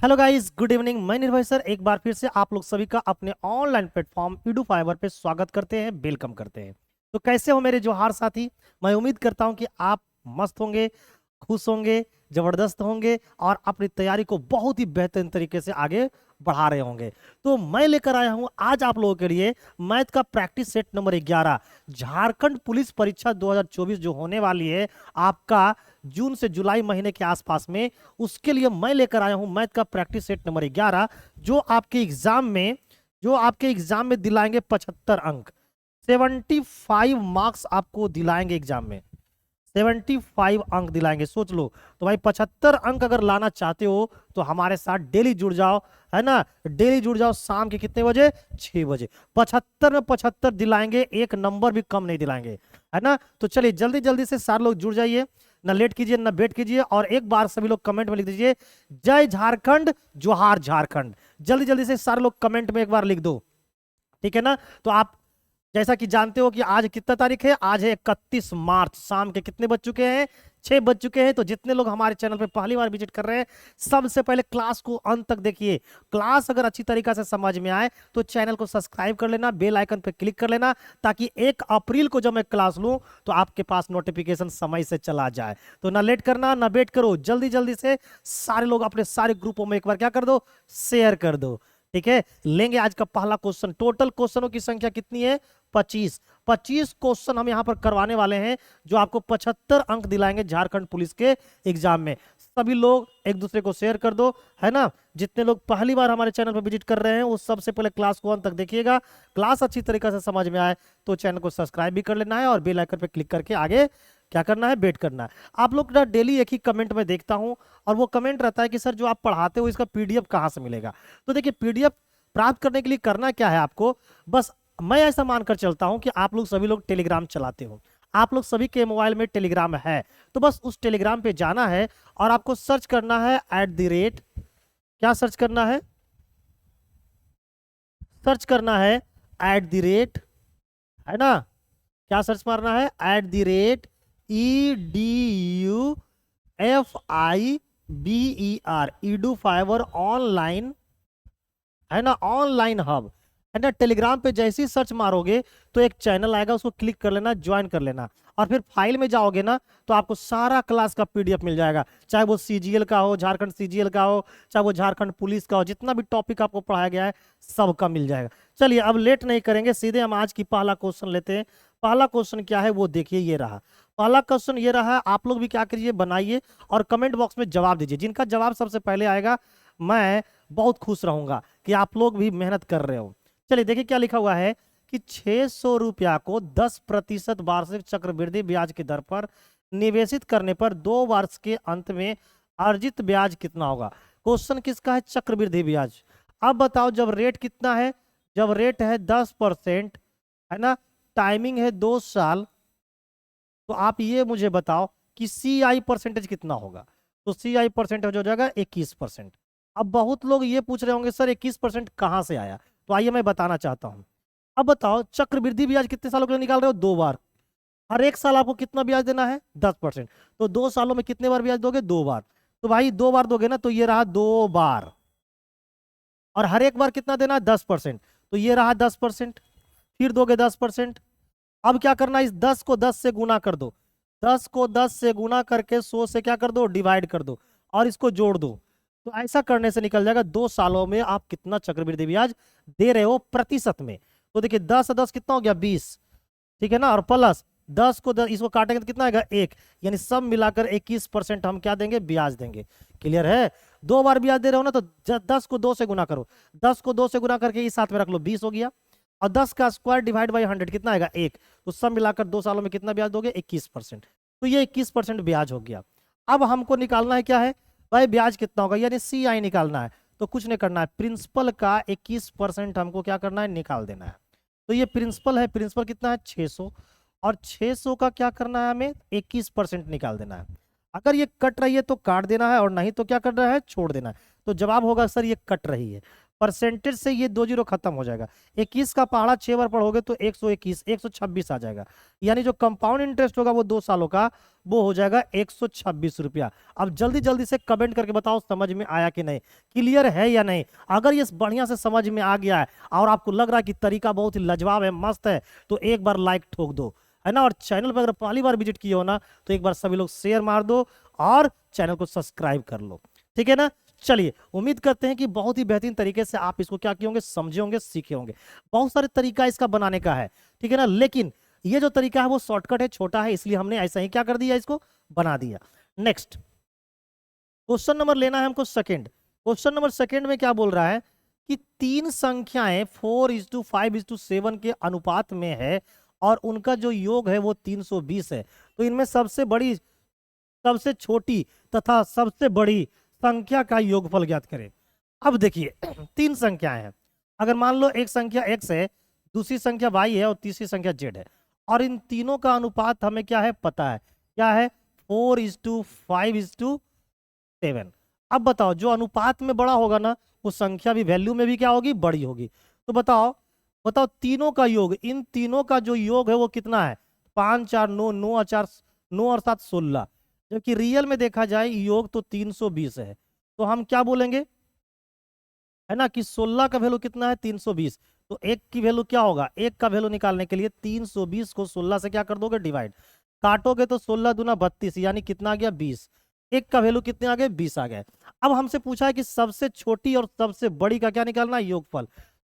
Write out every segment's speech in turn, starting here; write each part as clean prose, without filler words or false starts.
Hello guys, good evening. मैं निर्भय sir एक बार फिर से आप लोग सभी का अपने ऑनलाइन प्लेटफॉर्म ईडू फाइबर पे स्वागत करते हैं, वेलकम करते हैं। तो कैसे हो मेरे जोहार साथी? मैं उम्मीद करता हूं कि आप मस्त होंगे, खुश होंगे, जबरदस्त होंगे और अपनी तैयारी को बहुत ही बेहतरीन तरीके से आगे बढ़ा रहे होंगे। तो मैं लेकर आया हूं आज आप लोगों के लिए मैथ का practice set number 11, Jharkhand police परीक्षा 2024 जो होने वाली है आपका जून से जुलाई महीने के आसपास में। उसके लिए मैं लेकर आया हूं मैथ का प्रैक्टिस सेट नंबर 11, जो आपके एग्जाम में दिलाएंगे 75 अंक। 75 मार्क्स आपको दिलाएंगे एग्जाम में, 75 अंक दिलाएंगे। सोच लो। तो भाई 75 अंक अगर लाना चाहते हो तो हमारे साथ डेली जुड़ जाओ, है ना। डेली जुड़ जाओ शाम के कितने बजे? 6 बजे। 75 में 75 दिलाएंगे, एक नंबर भी कम नहीं दिलाएंगे, है ना। तो चलिए जल्दी जल्दी से सारे लोग जुड़ जाइए, ना लेट कीजिए ना वेट कीजिए, और एक बार सभी लोग कमेंट में लिख दीजिए जय झारखंड, जोहार झारखंड। जल्दी जल्दी से सारे लोग कमेंट में एक बार लिख दो, ठीक है ना। तो आप जैसा कि जानते हो कि आज कितना तारीख है, आज है 31 मार्च। शाम के कितने बज चुके हैं? 6 बज चुके हैं। तो जितने लोग हमारे चैनल पे पहली बार विजिट कर रहे हैं, सबसे पहले क्लास को अंत तक देखिए। क्लास अगर अच्छी तरीका से समझ में आए तो चैनल को सब्सक्राइब कर लेना, बेल आइकन पे क्लिक कर लेना, ताकि 1 अप्रैल को जब मैं क्लास लूं तो आपके पास नोटिफिकेशन समय से चला जाए। तो ना लेट करना ना वेट करो, जल्दी जल्दी से सारे लोग अपने सारे ग्रुपों में एक बार क्या कर दो, शेयर कर दो, ठीक है। लेंगे आज का पहला क्वेश्चन। टोटल क्वेश्चनों की संख्या कितनी है? 25। 25 क्वेश्चन हम यहां पर करवाने वाले हैं, जो आपको 75 अंक दिलाएंगे झारखंड पुलिस के एग्जाम में। सभी लोग एक दूसरे को शेयर कर दो, है ना। जितने लोग पहली बार हमारे चैनल पर विजिट कर रहे हैं वो सबसे पहले क्लास को अंत तक देखिएगा। क्लास अच्छी तरीके से समझ में आए तो चैनल को सब्सक्राइब भी कर लेना है और बेल आइकन पर क्लिक करके आगे क्या करना है, वेट करना है। आप लोग ना डेली एक ही कमेंट में देखता हूं, और वो कमेंट रहता है कि सर जो आप पढ़ाते हो इसका पीडीएफ कहाँ से मिलेगा। तो देखिए, पीडीएफ प्राप्त करने के लिए करना क्या है आपको, बस मैं ऐसा मानकर चलता हूं कि आप लोग सभी लोग टेलीग्राम चलाते हो, आप लोग सभी के मोबाइल में टेलीग्राम है। तो बस उस टेलीग्राम पे जाना है और आपको सर्च करना है क्या सर्च करना है? सर्च करना है है ना। क्या सर्च मारना है? EDUFIBER, ईडू फाइबर ऑनलाइन, है ना, ऑनलाइन हब, है ना। टेलीग्राम पे जैसे ही सर्च मारोगे तो एक चैनल आएगा, उसको क्लिक कर लेना, ज्वाइन कर लेना, और फिर फाइल में जाओगे ना तो आपको सारा क्लास का पीडीएफ मिल जाएगा। चाहे वो सीजीएल का हो, झारखंड सीजीएल का हो, चाहे वो झारखंड पुलिस का हो, जितना भी टॉपिक आपको पढ़ाया गया है सबका मिल जाएगा। चलिए अब लेट नहीं करेंगे, सीधे हम आज की पहला क्वेश्चन लेते हैं। पहला क्वेश्चन क्या है वो देखिए, ये रहा पहला क्वेश्चन, ये रहा। आप लोग भी क्या करिए, बनाइए और कमेंट बॉक्स में जवाब दीजिए। जिनका जवाब सबसे पहले आएगा मैं बहुत खुश रहूंगा कि आप लोग भी मेहनत कर रहे हो। चलिए देखिए क्या लिखा हुआ है कि 600 रुपया को 10% वार्षिक चक्रवृद्धि ब्याज की दर पर निवेशित करने पर 2 वर्ष के अंत में अर्जित ब्याज कितना होगा। क्वेश्चन किसका है? चक्रवृद्धि ब्याज। अब बताओ, जब रेट कितना है? जब रेट है 10%, है ना, टाइमिंग है 2 साल, तो आप ये मुझे बताओ कि सी आई परसेंटेज कितना होगा। तो सी आई परसेंटेज हो जाएगा 21%। अब बहुत लोग ये पूछ रहे होंगे सर 21% कहाँ से आया, तो आइए मैं बताना चाहता हूँ। अब बताओ, चक्रवृद्धि ब्याज कितने सालों के लिए निकाल रहे हो? 2 बार। हर एक साल आपको कितना ब्याज देना है? 10%। तो 2 सालों में कितने बार ब्याज दोगे? 2 बार। तो भाई 2 बार दोगे ना, तो ये रहा 2 बार, और हर एक बार कितना देना है? 10%। तो ये रहा 10%, फिर दोगे 10%। अब क्या करना है, इस 10 को 10 से गुना कर दो, 10 को 10 से गुना करके 100 से क्या कर दो, डिवाइड कर दो, और इसको जोड़ दो। तो ऐसा करने से निकल जाएगा 2 सालों में आप कितना चक्रवृद्धि ब्याज दे रहे हो प्रतिशत में। तो देखिए 10 कितना हो गया? 20, ठीक है ना, और प्लस 10 को 10 इसको काटेंगे तो कितना आएगा? 1, यानी सब मिलाकर 21% हम क्या देंगे? ब्याज देंगे। क्लियर है? 2 बार ब्याज दे रहे हो ना, तो 10 को 2 से गुना करो, 10 को 2 से गुना करके इस साथ में रख लो, 20 हो गया, और 10 का स्क्वायर डिवाइड बाई 100 कितना आएगा? 1। तो सब मिलाकर 2 सालों में कितना ब्याज दोगे? 21%। तो ये 21% ब्याज हो गया। अब हमको निकालना है क्या है भाई? ब्याज कितना होगा, यानी सी आई निकालना है। तो कुछ नहीं करना है, प्रिंसिपल का 21% हमको क्या करना है? निकाल देना है। तो ये प्रिंसिपल है, प्रिंसिपल कितना है? 600, और 600 का क्या करना है? हमें 21% निकाल देना है। अगर ये कट रही है तो काट देना है, और नहीं तो क्या करना है? छोड़ देना है। तो जवाब होगा सर ये कट रही है। परसेंटेज से ये 2 जीरो खत्म हो जाएगा। 21 का पहाड़ा 6 बार पढ़ोगे तो 121 126 आ जाएगा, यानी जो कंपाउंड इंटरेस्ट होगा वो 2 सालों का, वो हो जाएगा 126 रुपया। अब जल्दी जल्दी से कमेंट करके बताओ समझ में आया कि नहीं, क्लियर है या नहीं। अगर ये बढ़िया से समझ में आ गया है और आपको लग रहा है कि तरीका बहुत ही लाजवाब है, मस्त है, तो एक बार लाइक ठोक दो, है ना। और चैनल पर अगर पहली बार विजिट किए हो ना तो एक बार सभी लोग शेयर मार दो और चैनल को सब्सक्राइब कर लो, ठीक है ना। चलिए, उम्मीद करते हैं कि बहुत ही बेहतरीन तरीके से आप इसको क्या किए होंगे, समझे होंगे, सीखे होंगे। बहुत सारे तरीका इसका बनाने का है, ठीक है ना, लेकिन ये जो तरीका है वो शॉर्टकट है, छोटा है, इसलिए हमने ऐसा ही क्या कर दिया, इसको बना दिया। नेक्स्ट क्वेश्चन नंबर लेना है हमको सेकंड। क्वेश्चन नंबर सेकंड में क्या बोल रहा है कि 3 संख्याएं 4:5:7 के अनुपात में है और उनका जो योग है वो 320 है। तो इनमें सबसे बड़ी, सबसे छोटी तथा सबसे बड़ी संख्या का योगफल ज्ञात करें। अब देखिए 3 संख्याएं हैं, अगर मान लो एक संख्या x है, दूसरी संख्या y है और तीसरी संख्या z है, और इन तीनों का अनुपात हमें क्या है पता है, क्या है 4:5:7। अब बताओ जो अनुपात में बड़ा होगा ना वो संख्या भी वैल्यू में भी क्या होगी, बड़ी होगी। तो बताओ बताओ तीनों का योग, इन तीनों का जो योग है वो कितना है, 5 4 9 9 और 4 9 और 7 16, जबकि रियल में देखा जाए योग तो 320 है। तो हम क्या बोलेंगे, है ना, कि 16 का वैल्यू कितना है 320। तो एक की वैल्यू क्या होगा, एक का वैल्यू निकालने के लिए 320 को 16 से क्या कर दोगे, डिवाइड, काटोगे तो 16 दूना 32, यानी कितना आ गया 20। एक का वैल्यू कितने आ गए, 20 आ गए। अब हमसे पूछा है कि सबसे छोटी और सबसे बड़ी का क्या निकालना है, योगफल।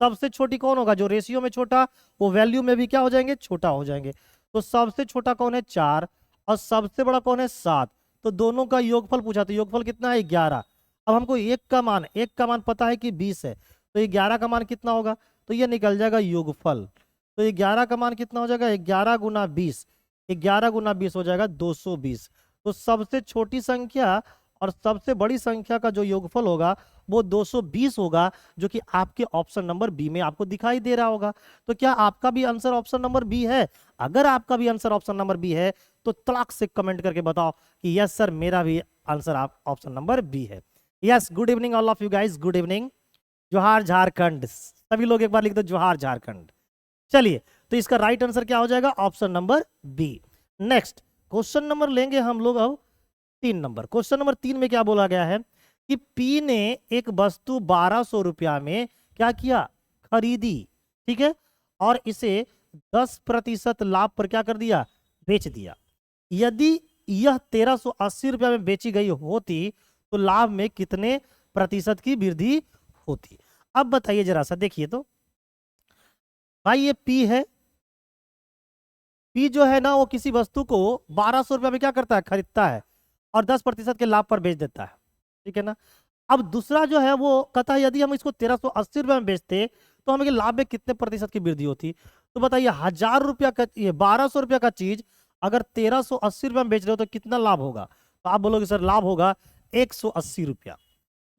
सबसे छोटी कौन होगा, जो रेशियो में छोटा वो वैल्यू में भी क्या हो जाएंगे, छोटा हो जाएंगे। तो सबसे छोटा कौन है 4 और सबसे बड़ा कौन है 7। तो दोनों का योगफल पूछा, तो योगफल कितना है 11। अब हमको एक का मान पता है कि 20 है, तो 11 का मान कितना होगा, तो ये निकल जाएगा योगफल। तो 11 का मान कितना हो जाएगा, 11 गुना 20, 11 गुना 20 हो जाएगा 220। तो सबसे छोटी संख्या और सबसे बड़ी संख्या का जो योगफल होगा वो 220 होगा, जो कि आपके ऑप्शन नंबर बी में आपको दिखाई दे रहा होगा। तो क्या आपका भी आंसर ऑप्शन नंबर बी है? अगर आपका भी आंसर ऑप्शन नंबर बी है तो तड़ाक से कमेंट करके बताओ कि यस सर, मेरा भी आंसर आप ऑप्शन नंबर बी है। Yes, good evening all of you guys, good evening. जोहार झारखंड, सभी लोग एक बार लिख दो जोहार झारखंड। चलिए, तो इसका राइट आंसर क्या हो जाएगा, option number B. Next question number लेंगे हम लोग अब 3 नंबर। क्वेश्चन नंबर 3 में क्या बोला गया है कि पी ने एक वस्तु 1200 रुपया में क्या किया, खरीदी, ठीक है, और इसे 10% लाभ पर क्या कर दिया, बेच दिया। यदि यह 1380 रुपया में बेची गई होती तो लाभ में कितने प्रतिशत की वृद्धि होती। अब बताइए जरा सा, देखिए तो भाई ये पी है, पी जो है ना वो किसी वस्तु को 1200 रुपया में क्या करता है, खरीदता है और 10% के लाभ पर बेच देता है, ठीक है ना। अब दूसरा जो है वो कहता है यदि हम इसको 1380 रुपया में बेचते तो हमें लाभ में कितने प्रतिशत की वृद्धि होती। तो बताइए 1000 रुपया का, ये 1200 रुपया का चीज अगर 1380 रुपया में बेच रहे हो तो कितना लाभ होगा। तो आप बोलोगे सर लाभ होगा 180 रुपया,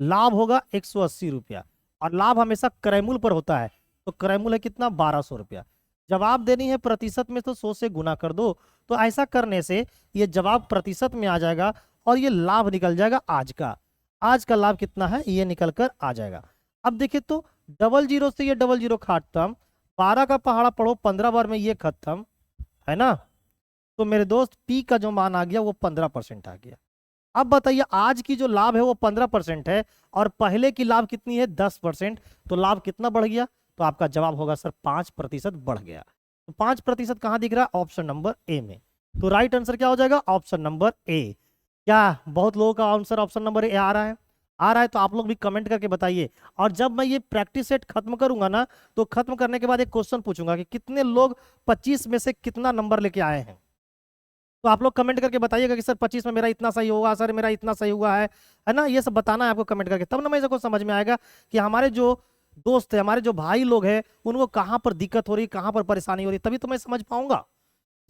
लाभ होगा 180 रुपया, और लाभ हमेशा क्रयमूल्य पर होता है। तो क्रयमूल्य है कितना, 1200 रुपया। जवाब देनी है प्रतिशत में तो 100 से गुना कर दो, तो ऐसा करने से ये जवाब प्रतिशत में आ जाएगा और ये लाभ निकल जाएगा आज का। आज का लाभ कितना है ये निकल कर आ जाएगा। अब देखिए तो 00 से ये 00 खत्म, 12 का पहाड़ा पढ़ो 15 बार में ये खत्म, है ना। तो मेरे दोस्त पी का जो मान आ गया वो 15% आ गया। अब बताइए आज की जो लाभ है वो 15% है और पहले की लाभ कितनी है 10%, तो लाभ कितना बढ़ गया। तो आपका जवाब होगा सर 5% बढ़ गया। तो 5% कहां दिख रहा है, ऑप्शन नंबर ए में। तो राइट आंसर क्या हो जाएगा, ऑप्शन नंबर ए। क्या बहुत लोगों का आंसर ऑप्शन नंबर ए आ रहा है, आ रहा है तो आप लोग भी कमेंट करके बताइए। और जब मैं ये प्रैक्टिस सेट खत्म करूंगा ना तो खत्म करने के बाद एक क्वेश्चन पूछूंगा कि कितने लोग 25 में से कितना नंबर लेके आए हैं। तो आप लोग कमेंट करके बताइएगा कि सर 25 में मेरा इतना सही होगा, सर मेरा इतना सही हुआ है ना। ये सब बताना है आपको कमेंट करके, तब ना मेरे को समझ में आएगा कि हमारे जो दोस्त है, हमारे जो भाई लोग हैं, उनको कहाँ पर दिक्कत हो रही, कहाँ पर परेशानी हो रही, तभी तो मैं समझ पाऊंगा।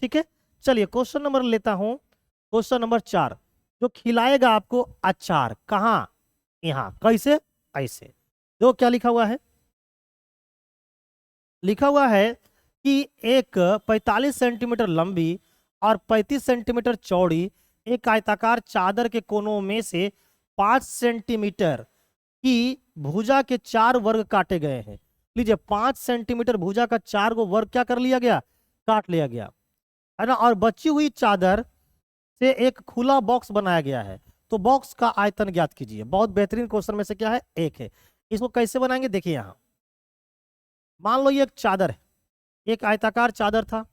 ठीक है, चलिए क्वेश्चन नंबर लेता हूं, क्वेश्चन नंबर 4। जो खिलाएगा आपको अचार, कहाँ, यहाँ, कैसे, ऐसे। देखो क्या लिखा हुआ है, लिखा हुआ है कि एक 45 सेंटीमीटर लंबी और 35 सेंटीमीटर चौड़ी एक आयताकार चादर के कोनों में से 5 सेंटीमीटर की भुजा के 4 वर्ग काटे गए हैं। लीजिए 5 सेंटीमीटर भुजा का 4 गो वर्ग क्या कर लिया गया, काट लिया गया, है ना। और बची हुई चादर से एक खुला बॉक्स बनाया गया है, तो बॉक्स का आयतन ज्ञात कीजिए। बहुत बेहतरीन क्वेश्चन में से क्या है, एक है। इसको कैसे बनाएंगे, देखिए यहां मान लो ये एक चादर है, एक आयताकार चादर था,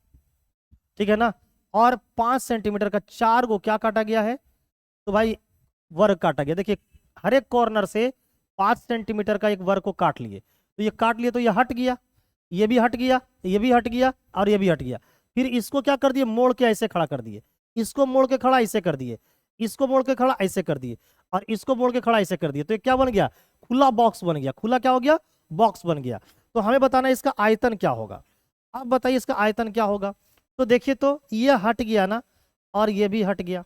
ठीक है ना। और 5 सेंटीमीटर का 4 गो क्या काटा गया है, तो भाई वर्ग काटा गया। देखिए हर एक कॉर्नर से 5 सेंटीमीटर का एक वर्ग को काट लिए, तो ये काट लिए तो ये हट गया, ये भी हट गया, ये भी हट गया और ये भी हट गया। फिर इसको क्या कर दिए, मोड़ के ऐसे खड़ा कर दिए, इसको मोड़ के खड़ा ऐसे कर दिए, इसको मोड़ के खड़ा ऐसे कर दिए, और इसको मोड़ के खड़ा ऐसे कर दिए, तो ये क्या बन गया, खुला बॉक्स बन गया। खुला क्या हो गया, बॉक्स बन गया। तो हमें बताना है इसका आयतन क्या होगा। अब बताइए इसका आयतन क्या होगा। तो देखिए तो ये हट गया ना, और ये भी हट गया,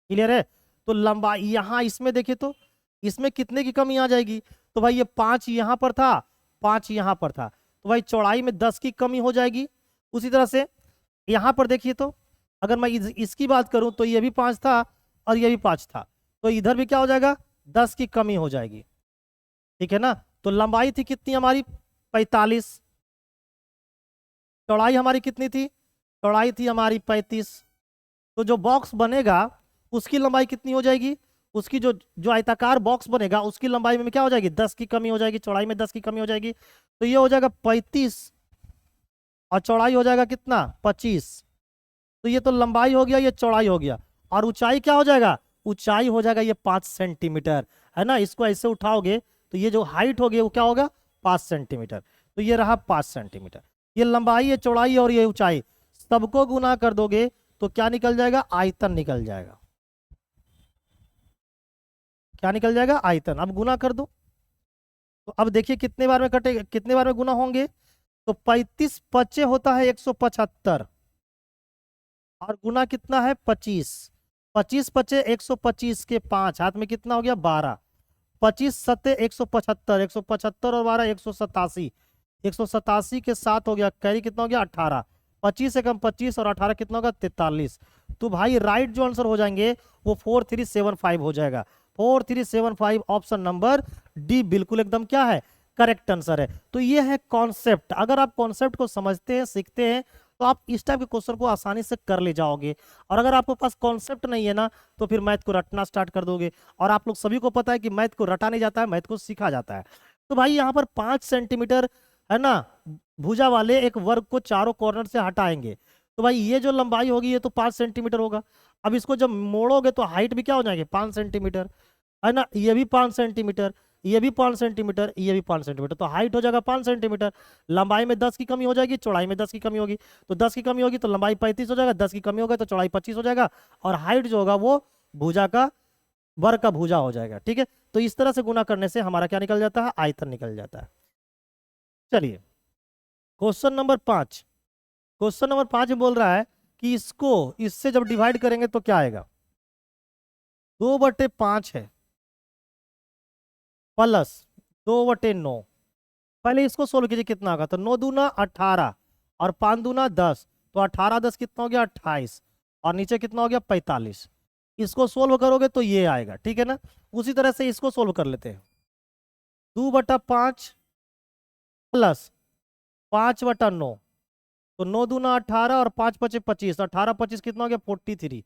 क्लियर है। तो लंबाई यहां इसमें देखिए तो इसमें कितने की कमी आ जाएगी, तो भाई ये 5 यहां पर था, 5 यहां पर था, तो भाई चौड़ाई में 10 की कमी हो जाएगी। उसी तरह से यहां पर देखिए तो अगर मैं इसकी बात करूं तो ये भी 5 था और ये भी 5 था, तो इधर भी क्या हो जाएगा, 10 की कमी हो जाएगी, ठीक है ना। तो लंबाई थी कितनी हमारी, 45, चौड़ाई हमारी कितनी थी, चौड़ाई थी हमारी 35। तो जो बॉक्स बनेगा उसकी लंबाई कितनी हो जाएगी, उसकी जो जो आयताकार बॉक्स बनेगा उसकी लंबाई में क्या हो जाएगी, 10 की कमी हो जाएगी, चौड़ाई में 10 की कमी हो जाएगी। तो ये हो जाएगा 35 और चौड़ाई हो जाएगा कितना, 25। तो ये तो लंबाई हो गया, ये चौड़ाई हो गया, और ऊंचाई क्या हो जाएगा, ऊंचाई हो जाएगा ये 5 सेंटीमीटर, है ना। इसको ऐसे उठाओगे तो ये जो हाइट होगी वो क्या होगा, 5 सेंटीमीटर। तो ये रहा 5 सेंटीमीटर, ये लंबाई, ये चौड़ाई और ये ऊंचाई, सबको गुना कर दोगे तो क्या निकल जाएगा, आयतन निकल जाएगा। क्या निकल जाएगा, आयतन। अब गुना कर दो, तो अब देखिए कितने बार में कटे, कितने बार में गुना होंगे। तो 35 पचे होता है 175, और गुना कितना है 25, 25 पचे 125 के 5 हाथ में कितना हो गया 12, 25 सत्ते 175, 175 और 12 187, 187 के 7 हो गया, कैरी कितना हो गया 18, 25 से कम 25 और 18 कितना होगा 43। तो भाई राइट जो आंसर हो जाएंगे वो 4375 हो जाएगा। 4375 ऑप्शन नंबर डी बिल्कुल एकदम क्या है, करेक्ट आंसर है। तो ये है कॉन्सेप्ट। अगर आप कॉन्सेप्ट को समझते हैं, सीखते हैं, तो आप इस टाइप के क्वेश्चन को आसानी से कर ले जाओगे। और अगर आपके पास कॉन्सेप्ट नहीं है ना, तो फिर मैथ को रटना स्टार्ट कर दोगे। और आप लोग सभी को पता है कि मैथ को रटा नहीं जाता है, मैथ को सीखा जाता है। तो भाई यहाँ पर 5 सेंटीमीटर है ना, भुजा वाले एक वर्ग को चारों कॉर्नर से हटाएंगे, तो भाई ये जो लंबाई होगी ये तो 5 सेंटीमीटर होगा। अब इसको जब मोड़ोगे तो हाइट भी क्या हो जाएगी, 5 सेंटीमीटर, है ना। ये भी 5 सेंटीमीटर, ये भी 5 सेंटीमीटर, ये भी 5 सेंटीमीटर, तो हाइट हो जाएगा 5 सेंटीमीटर। लंबाई में 10 की कमी हो जाएगी, चौड़ाई में 10 की कमी होगी, तो 10 की कमी होगी तो लंबाई 35 हो जाएगा, 10 की कमी होगा तो चौड़ाई 25 हो जाएगा, और हाइट जो होगा वो भुजा का, वर्ग का भुजा हो जाएगा, ठीक है। तो इस तरह से गुना करने से हमारा क्या निकल जाता है, आयतन निकल जाता है। चलिए क्वेश्चन नंबर 5, क्वेश्चन नंबर 5 में बोल रहा है कि इसको इससे जब डिवाइड करेंगे तो क्या आएगा, 2/5 है प्लस 2/9। पहले इसको सोल्व कीजिए कितना होगा, तो 9 दूना 18 और 5 दूना 10, तो 18 10 कितना हो गया 28, और नीचे कितना हो गया 45। इसको सोल्व करोगे तो ये आएगा, ठीक है ना। उसी तरह से इसको सोल्व कर लेते हैं, 2/5 प्लस 5/9, तो 9 दूना 18 और 5 पचे 25, 18 25 कितना हो गया 43,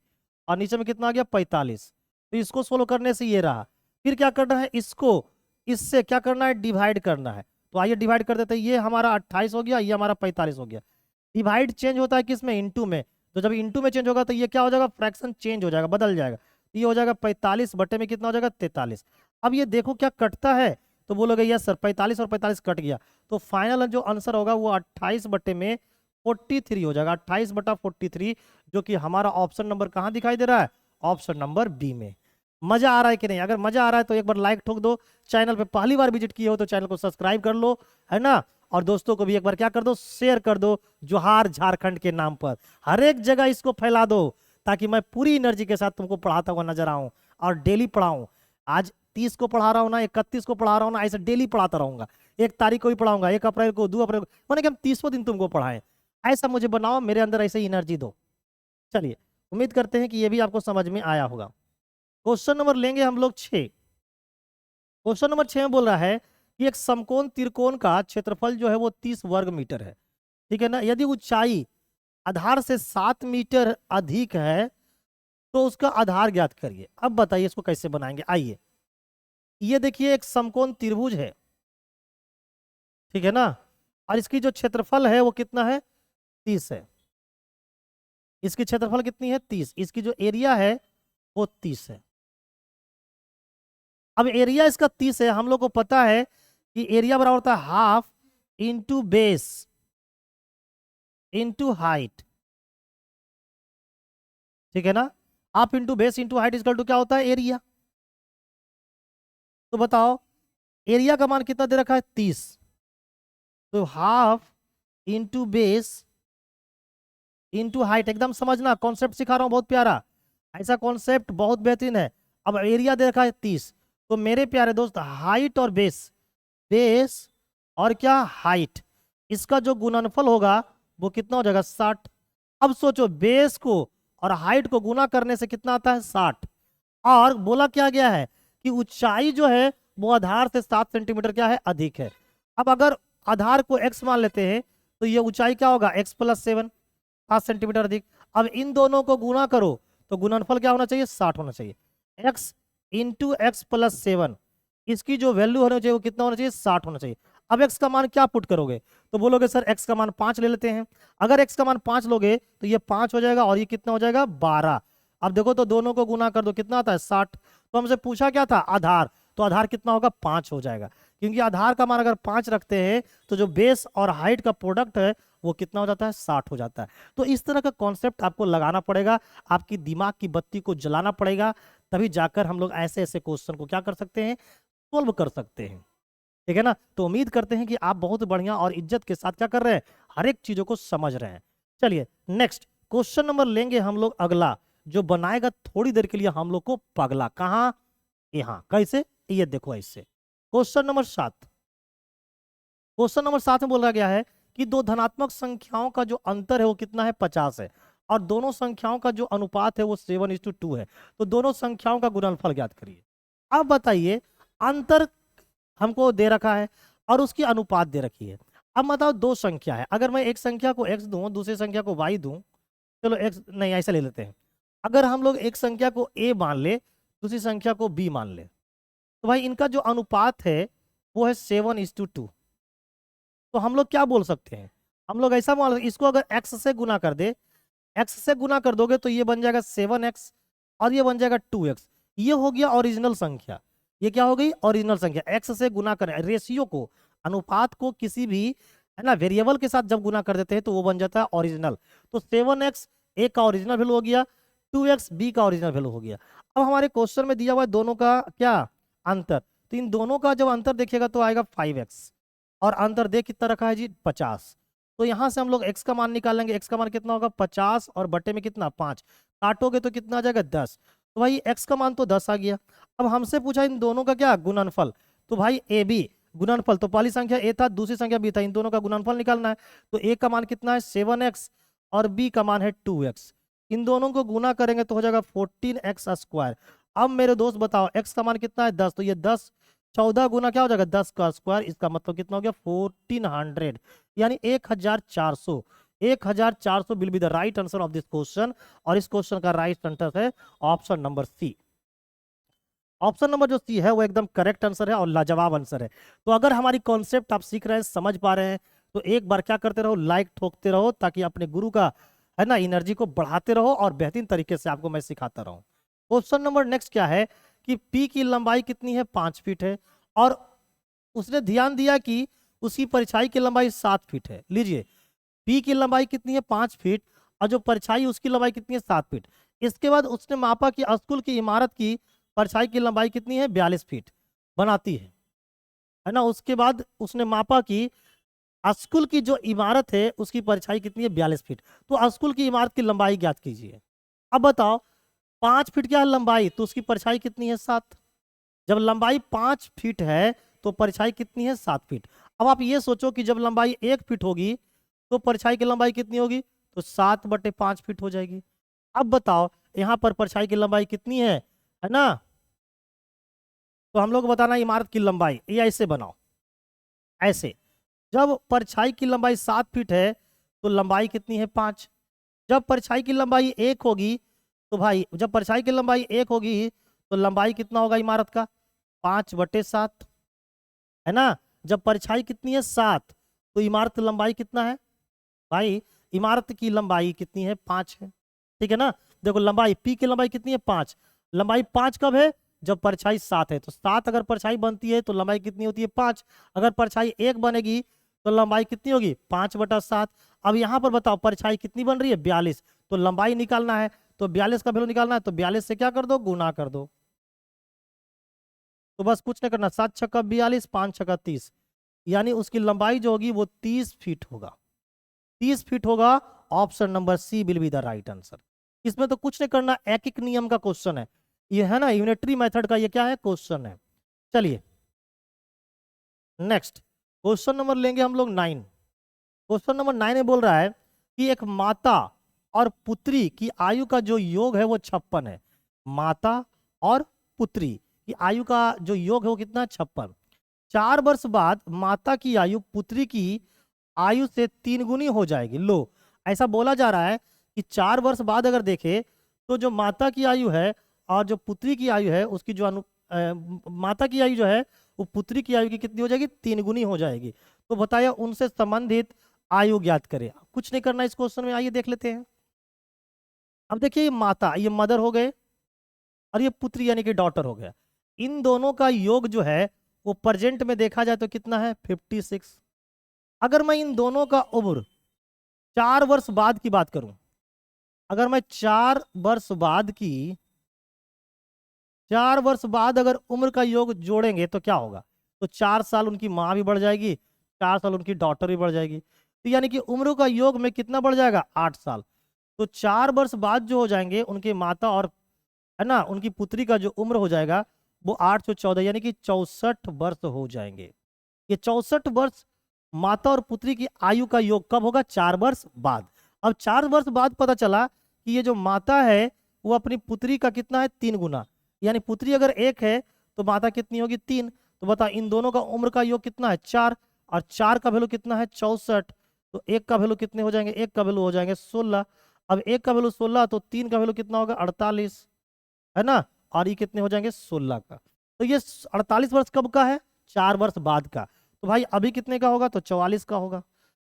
और नीचे में कितना आ गया 45। तो इसको सोल्व करने से ये रहा। फिर क्या करना है, इसको इससे क्या करना है, डिवाइड करना है। तो आइए डिवाइड कर देते हैं, ये हमारा 28 हो गया, ये हमारा 45 हो गया। डिवाइड चेंज होता है किसमें, इनटू में। तो जब इनटू में चेंज होगा तो ये क्या हो जाएगा, फ्रैक्शन चेंज हो जाएगा, बदल जाएगा। ये हो जाएगा 45 बटे में कितना हो जाएगा 43। अब ये देखो क्या कटता है, तो बोलोगे यस सर 45 और 45 कट गया। तो फाइनल जो आंसर होगा वो 28 बटे में 43 हो जाएगा, 28/43, जो कि हमारा ऑप्शन नंबर कहाँ दिखाई दे रहा है, ऑप्शन नंबर बी में। मजा आ रहा है कि नहीं, अगर मजा आ रहा है तो एक बार लाइक ठोक दो, चैनल पे पहली बार विजिट किए हो तो चैनल को सब्सक्राइब कर लो, है ना। और दोस्तों को भी एक बार क्या कर दो, शेयर कर दो, जोहार झारखंड के नाम पर हर एक जगह इसको फैला दो, ताकि मैं पूरी एनर्जी के साथ तुमको पढ़ाता हुआ नजर आऊं और डेली पढ़ाऊं। आज 30 को पढ़ा रहा हूं ना, 31 को पढ़ा रहा हूं ना, ऐसे डेली पढ़ाता रहूंगा। 1 तारीख को भी पढ़ाऊंगा, 1 अप्रैल को, 2 अप्रैल को, मैंने कि हम 30 दिन तुमको पढ़ाएं। ऐसा मुझे बनाओ, मेरे अंदर ऐसे ही एनर्जी दो। चलिए उम्मीद करते हैं कि ये भी आपको समझ में आया होगा। क्वेश्चन नंबर लेंगे हम लोग 6। क्वेश्चन नंबर 6 में बोल रहा है कि एक समकोण त्रिकोण का क्षेत्रफल जो है वो 30 वर्ग मीटर है, ठीक है ना। यदि ऊंचाई आधार से 7 मीटर अधिक है तो उसका आधार ज्ञात करिए। अब बताइए इसको कैसे बनाएंगे। आइए, ये देखिए एक समकोण त्रिभुज है, ठीक है ना, और इसकी जो क्षेत्रफल है वो कितना है, 30 है। इसकी क्षेत्रफल कितनी है, 30। इसकी जो एरिया है वो 30 है। अब एरिया इसका 30 है, हम लोग को पता है कि एरिया बराबर होता है half into base into height, ठीक है ना। Half into base into height equal to क्या होता है, एरिया। तो बताओ एरिया का मान कितना दे रखा है, 30। तो half into base into height, एकदम समझना, कॉन्सेप्ट सिखा रहा हूं बहुत प्यारा, ऐसा कॉन्सेप्ट बहुत बेहतरीन है। अब एरिया दे रखा है 30, तो मेरे प्यारे दोस्त हाइट और बेस, बेस और क्या, हाइट, इसका जो गुणनफल होगा वो कितना हो जाएगा, 60। अब सोचो बेस को और हाइट को गुना करने से कितना आता है, 60। और बोला क्या गया है कि ऊंचाई जो है वो आधार से 7 सेंटीमीटर क्या है, अधिक है। अब अगर आधार को x मान लेते हैं तो ये ऊंचाई क्या होगा, x प्लस 7, 7 सेंटीमीटर अधिक। अब इन दोनों को गुना करो तो गुणनफल क्या होना चाहिए, 60 होना चाहिए। x इंटू एक्स प्लस 7, इसकी जो वैल्यू होना चाहिए वो कितना होना चाहिए, 60 होना चाहिए। अब x का मान क्या पुट करोगे, तो बोलोगे सर x का मान 5 ले लेते हैं। अगर x का मान 5 लोगे तो ये 5 हो जाएगा और ये कितना हो जाएगा, 12। अब देखो तो दोनों को गुना कर दो, कितना आता है, 60। तो हमसे पूछा क्या था, आधार, तो आधार कितना होगा, 5 हो जाएगा। क्योंकि आधार का मान अगर 5 रखते हैं तो जो बेस और हाइट का प्रोडक्ट है वो कितना हो जाता है, 60 हो जाता है। तो इस तरह का कॉन्सेप्ट आपको लगाना पड़ेगा, आपकी दिमाग की बत्ती को जलाना पड़ेगा, तभी जाकर हम लोग ऐसे ऐसे क्वेश्चन को क्या कर सकते हैं, सोल्व कर सकते हैं, ठीक है ना। तो उम्मीद करते हैं कि आप बहुत बढ़िया और इज्जत के साथ क्या कर रहे हैं, हर एक चीजों को समझ रहे हैं। चलिए नेक्स्ट क्वेश्चन नंबर लेंगे हम लोग अगला, जो बनाएगा थोड़ी देर के लिए हम लोग को पगला। कहाँ, यहाँ कैसे, ये देखो ऐसे। क्वेश्चन नंबर 7, क्वेश्चन नंबर 7 में बोला गया है कि दो धनात्मक संख्याओं का जो अंतर है वो कितना है, 50 है, और दोनों संख्याओं का जो अनुपात है वो 7:2 है। तो दोनों संख्याओं का गुणनफल ज्ञात करिए। अब बताइए, अंतर हमको दे रखा है और उसकी अनुपात दे रखी है। अब बताओ दो संख्या है, अगर मैं एक संख्या को x दूं दूसरी संख्या को y दूं, चलो x नहीं, ऐसा ले लेते हैं। अगर हम लोग एक संख्या को a मान ले दूसरी संख्या को b मान ले, तो भाई इनका जो अनुपात है वो है 7:2। तो हम लोग क्या बोल सकते हैं, हम लोग ऐसा मान, इसको अगर x से गुना कर दे, x से गुना कर दोगे तो ये बन जाएगा 7x और ये बन जाएगा 2x। ये हो गया ओरिजिनल संख्या, ये क्या हो गई, ओरिजिनल संख्या। x से गुना करें, रेशियो को, अनुपात को किसी भी है ना वेरिएबल के साथ जब गुना कर देते हैं तो वो बन जाता है ओरिजिनल। तो 7x ए का ओरिजिनल वैल्यू हो गया, 2x बी का ओरिजिनल वैल्यू हो गया। अब हमारे क्वेश्चन में दिया हुआ है दोनों का क्या, अंतर। तो इन दोनों का जब अंतर देखिएगा तो आएगा 5x, और अंतर देख कितना रखा है जी, 50। तो यहां से हम लोग x का मान निकालेंगे, x का मान कितना होगा, 50 और बटे में कितना, 5, काटोगे तो कितना आ जाएगा, 10। तो भाई x का मान तो 10 आ गया। अब हमसे पूछा इन दोनों का क्या, गुणनफल। तो भाई ए बी गुणनफल, तो पहली संख्या a था दूसरी संख्या b था, इन दोनों का गुणनफल निकालना है। तो a का मान कितना है, 7x, और b का मान है 2x। इन दोनों को गुना करेंगे तो हो जाएगा 14x²। अब मेरे दोस्त बताओ x का मान कितना है, 10, तो ये 10, 14 गुना क्या हो जाएगा, 10 का स्क्वायर। इसका मतलब कितना हो गया, 1400, यानी 1400। 1400 will be the right answer of this question, और इस क्वेश्चन का राइट आंसर है option number C. Option number जो सी है वो एकदम करेक्ट आंसर है और लाजवाब आंसर है। तो अगर हमारी कॉन्सेप्ट आप सीख रहे हैं, समझ पा रहे हैं, तो एक बार क्या करते रहो, लाइक ठोकते रहो, ताकि अपने गुरु का है ना एनर्जी को बढ़ाते रहो और बेहतरीन तरीके से आपको मैं सिखाता रहूं। क्वेश्चन नंबर नेक्स्ट क्या है कि पी की लंबाई कितनी है, 5 फीट है, और उसने ध्यान दिया कि उसकी परछाई की लंबाई 7 फीट है। लीजिए, पी की लंबाई कितनी है, 5 फीट, और जो परछाई उसकी लंबाई कितनी है, 7 फीट। इसके बाद उसने मापा कि स्कूल की इमारत की परछाई की लंबाई कितनी है, 42 फीट बनाती है ना। उसके बाद उसने मापा कि स्कूल की जो इमारत है उसकी परछाई कितनी है, 42 फीट। तो स्कूल की इमारत की लंबाई ज्ञात कीजिए। अब बताओ 5 फीट क्या है लंबाई, तो उसकी परछाई कितनी है, 7। जब लंबाई 5 फीट है तो परछाई कितनी है, 7 फीट। अब आप ये सोचो कि जब लंबाई 1 फीट होगी तो परछाई की लंबाई कितनी होगी, तो 7/5 फीट हो जाएगी। अब बताओ यहाँ पर परछाई की लंबाई कितनी है ना, तो हम लोग को बताना है इमारत की लंबाई, ये ऐसे बनाओ, ऐसे। जब परछाई की लंबाई 7 फीट है तो लंबाई कितनी है 5। जब परछाई की लंबाई 1 होगी तो भाई, जब परछाई की लंबाई 1 होगी तो लंबाई कितना होगा इमारत का, 5/7, है ना। जब परछाई कितनी है 7, तो इमारत लंबाई कितना है भाई, इमारत की लंबाई कितनी है 5 है, ठीक है ना। देखो लंबाई पी की लंबाई कितनी है 5, लंबाई 5 कब है, जब परछाई 7 है। तो 7 अगर परछाई बनती है तो लंबाई कितनी होती है 5। अगर परछाई 1 बनेगी तो लंबाई कितनी होगी 5/7। अब यहाँ पर बताओ परछाई कितनी बन रही है 42, तो लंबाई निकालना है, तो 42 का वैल्यू निकालना है, तो 42 से क्या कर दो, गुना कर दो। तो बस कुछ नहीं करना, 7×42, 5×30, यानी उसकी लंबाई जो होगी वो 30 फीट होगा, 30 फीट होगा। Option number C will be the right answer. इसमें तो कुछ नहीं करना, एक एक नियम का क्वेश्चन है ये, है ना, यूनिटरी मेथड का ये क्या है क्वेश्चन है। चलिए नेक्स्ट क्वेश्चन नंबर लेंगे हम लोग 9। क्वेश्चन नंबर 9 में बोल रहा है कि एक माता और पुत्री की आयु का जो योग है वो 56 है। माता और पुत्री की आयु का जो योग है वो कितना, 56। 4 वर्ष बाद माता की आयु पुत्री की आयु से 3 गुनी हो जाएगी। लो, ऐसा बोला जा रहा है कि 4 वर्ष बाद अगर देखे तो जो माता की आयु है और जो पुत्री की आयु है उसकी जो माता की आयु जो है वो पुत्री की आयु की कितनी हो जाएगी, 3 गुनी हो जाएगी। तो बताया उनसे संबंधित आयु ज्ञात करें। कुछ नहीं करना इस क्वेश्चन में, आइए देख लेते हैं। अब देखिए ये माता, ये मदर हो गए, और ये पुत्री यानी कि डॉटर हो गया। इन दोनों का योग जो है वो प्रेजेंट में देखा जाए तो कितना है 56। अगर मैं इन दोनों का उम्र 4 वर्ष बाद की बात करूं, अगर मैं 4 वर्ष बाद अगर उम्र का योग जोड़ेंगे तो क्या होगा, तो 4 साल उनकी माँ भी बढ़ जाएगी, 4 साल उनकी डॉटर भी बढ़ जाएगी, तो यानी कि उम्र का योग में कितना बढ़ जाएगा 8 साल। तो 4 वर्ष बाद जो हो जाएंगे उनके माता और, है ना, उनकी पुत्री का जो उम्र हो जाएगा वो 8 से 14 यानी कि 64 वर्ष हो जाएंगे। ये 64 वर्ष माता और पुत्री की आयु का योग कब होगा, 4 वर्ष बाद। अब 4 वर्ष बाद पता चला कि ये जो माता है वो अपनी पुत्री का कितना है 3 गुना, यानी पुत्री अगर 1 है तो माता कितनी होगी 3। तो बता इन दोनों का उम्र का योग कितना है 4, और 4 का वैल्यू कितना है 64। तो 1 का वैल्यू कितने हो जाएंगे, 1 का वैल्यू हो जाएंगे 16। अब 1 का वैल्यू 16 तो 3 का वैल्यू कितना होगा 48, है ना, और ये कितने हो जाएंगे 16 का। तो ये 48 वर्ष कब का है, 4 वर्ष बाद का। तो भाई अभी कितने का होगा, तो 44 का होगा।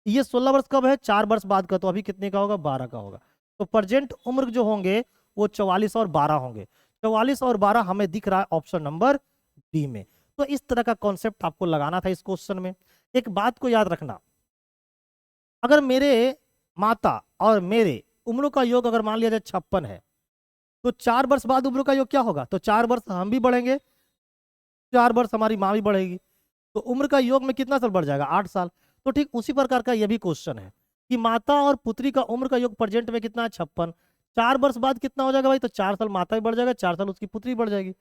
ये 16 वर्ष कब है, 4 वर्ष बाद का, तो अभी कितने का होगा 12 का होगा। तो प्रेजेंट उम्र जो होंगे वो 44 और 12 होंगे। 44 और 12 हमें दिख रहा है ऑप्शन नंबर डी में। तो इस तरह का कॉन्सेप्ट आपको लगाना था इस क्वेश्चन में। एक बात को याद रखना, अगर मेरे माता और मेरे उम्र का योग अगर मान लिया जाए 56 है, तो 4 वर्ष बाद उम्र का योग क्या होगा, तो 4 वर्ष हम भी बढ़ेंगे, 4 वर्ष हमारी माँ भी बढ़ेगी, तो उम्र का योग में कितना साल बढ़ जाएगा 8 साल। तो ठीक उसी प्रकार का यह भी क्वेश्चन है कि माता और पुत्री का उम्र का योग प्रेजेंट में कितना है 56, 4 वर्ष बाद कितना हो जाएगा भाई, तो 4 साल माता भी बढ़ जाएगा, 4 साल उसकी पुत्री बढ़ जाएगी,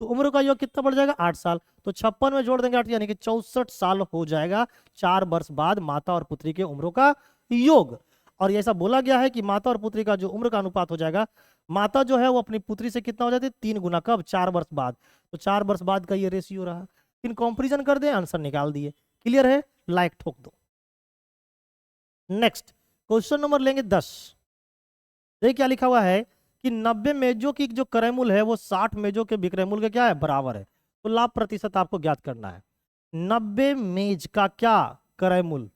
तो उम्र का योग कितना बढ़ जाएगा 8 साल। तो 56 में जोड़ देंगे 8 यानी कि 64 साल हो जाएगा 4 वर्ष बाद माता और पुत्री के उम्रों का योग। और ये ऐसा बोला गया है कि माता और पुत्री का जो उम्र का अनुपात हो जाएगा, माता जो है वो अपनी पुत्री से कितना हो जाती है 3 गुना, कब 4 वर्ष बाद। तो 4 वर्ष बाद का ये रेशियो रहा। इन कंपेरिजन कर दे, आंसर निकाल दिए। क्लियर है, लाइक ठोक दो। नेक्स्ट क्वेश्चन नंबर लेंगे 10। देखिए क्या लिखा हुआ है कि 90 मेजों की जो क्रय मूल्य है वो 60 मेजों के विक्रय मूल्य के क्या है, बराबर है। तो लाभ प्रतिशत आपको ज्ञात करना है। 90 मेज का क्या क्रय मूल्य,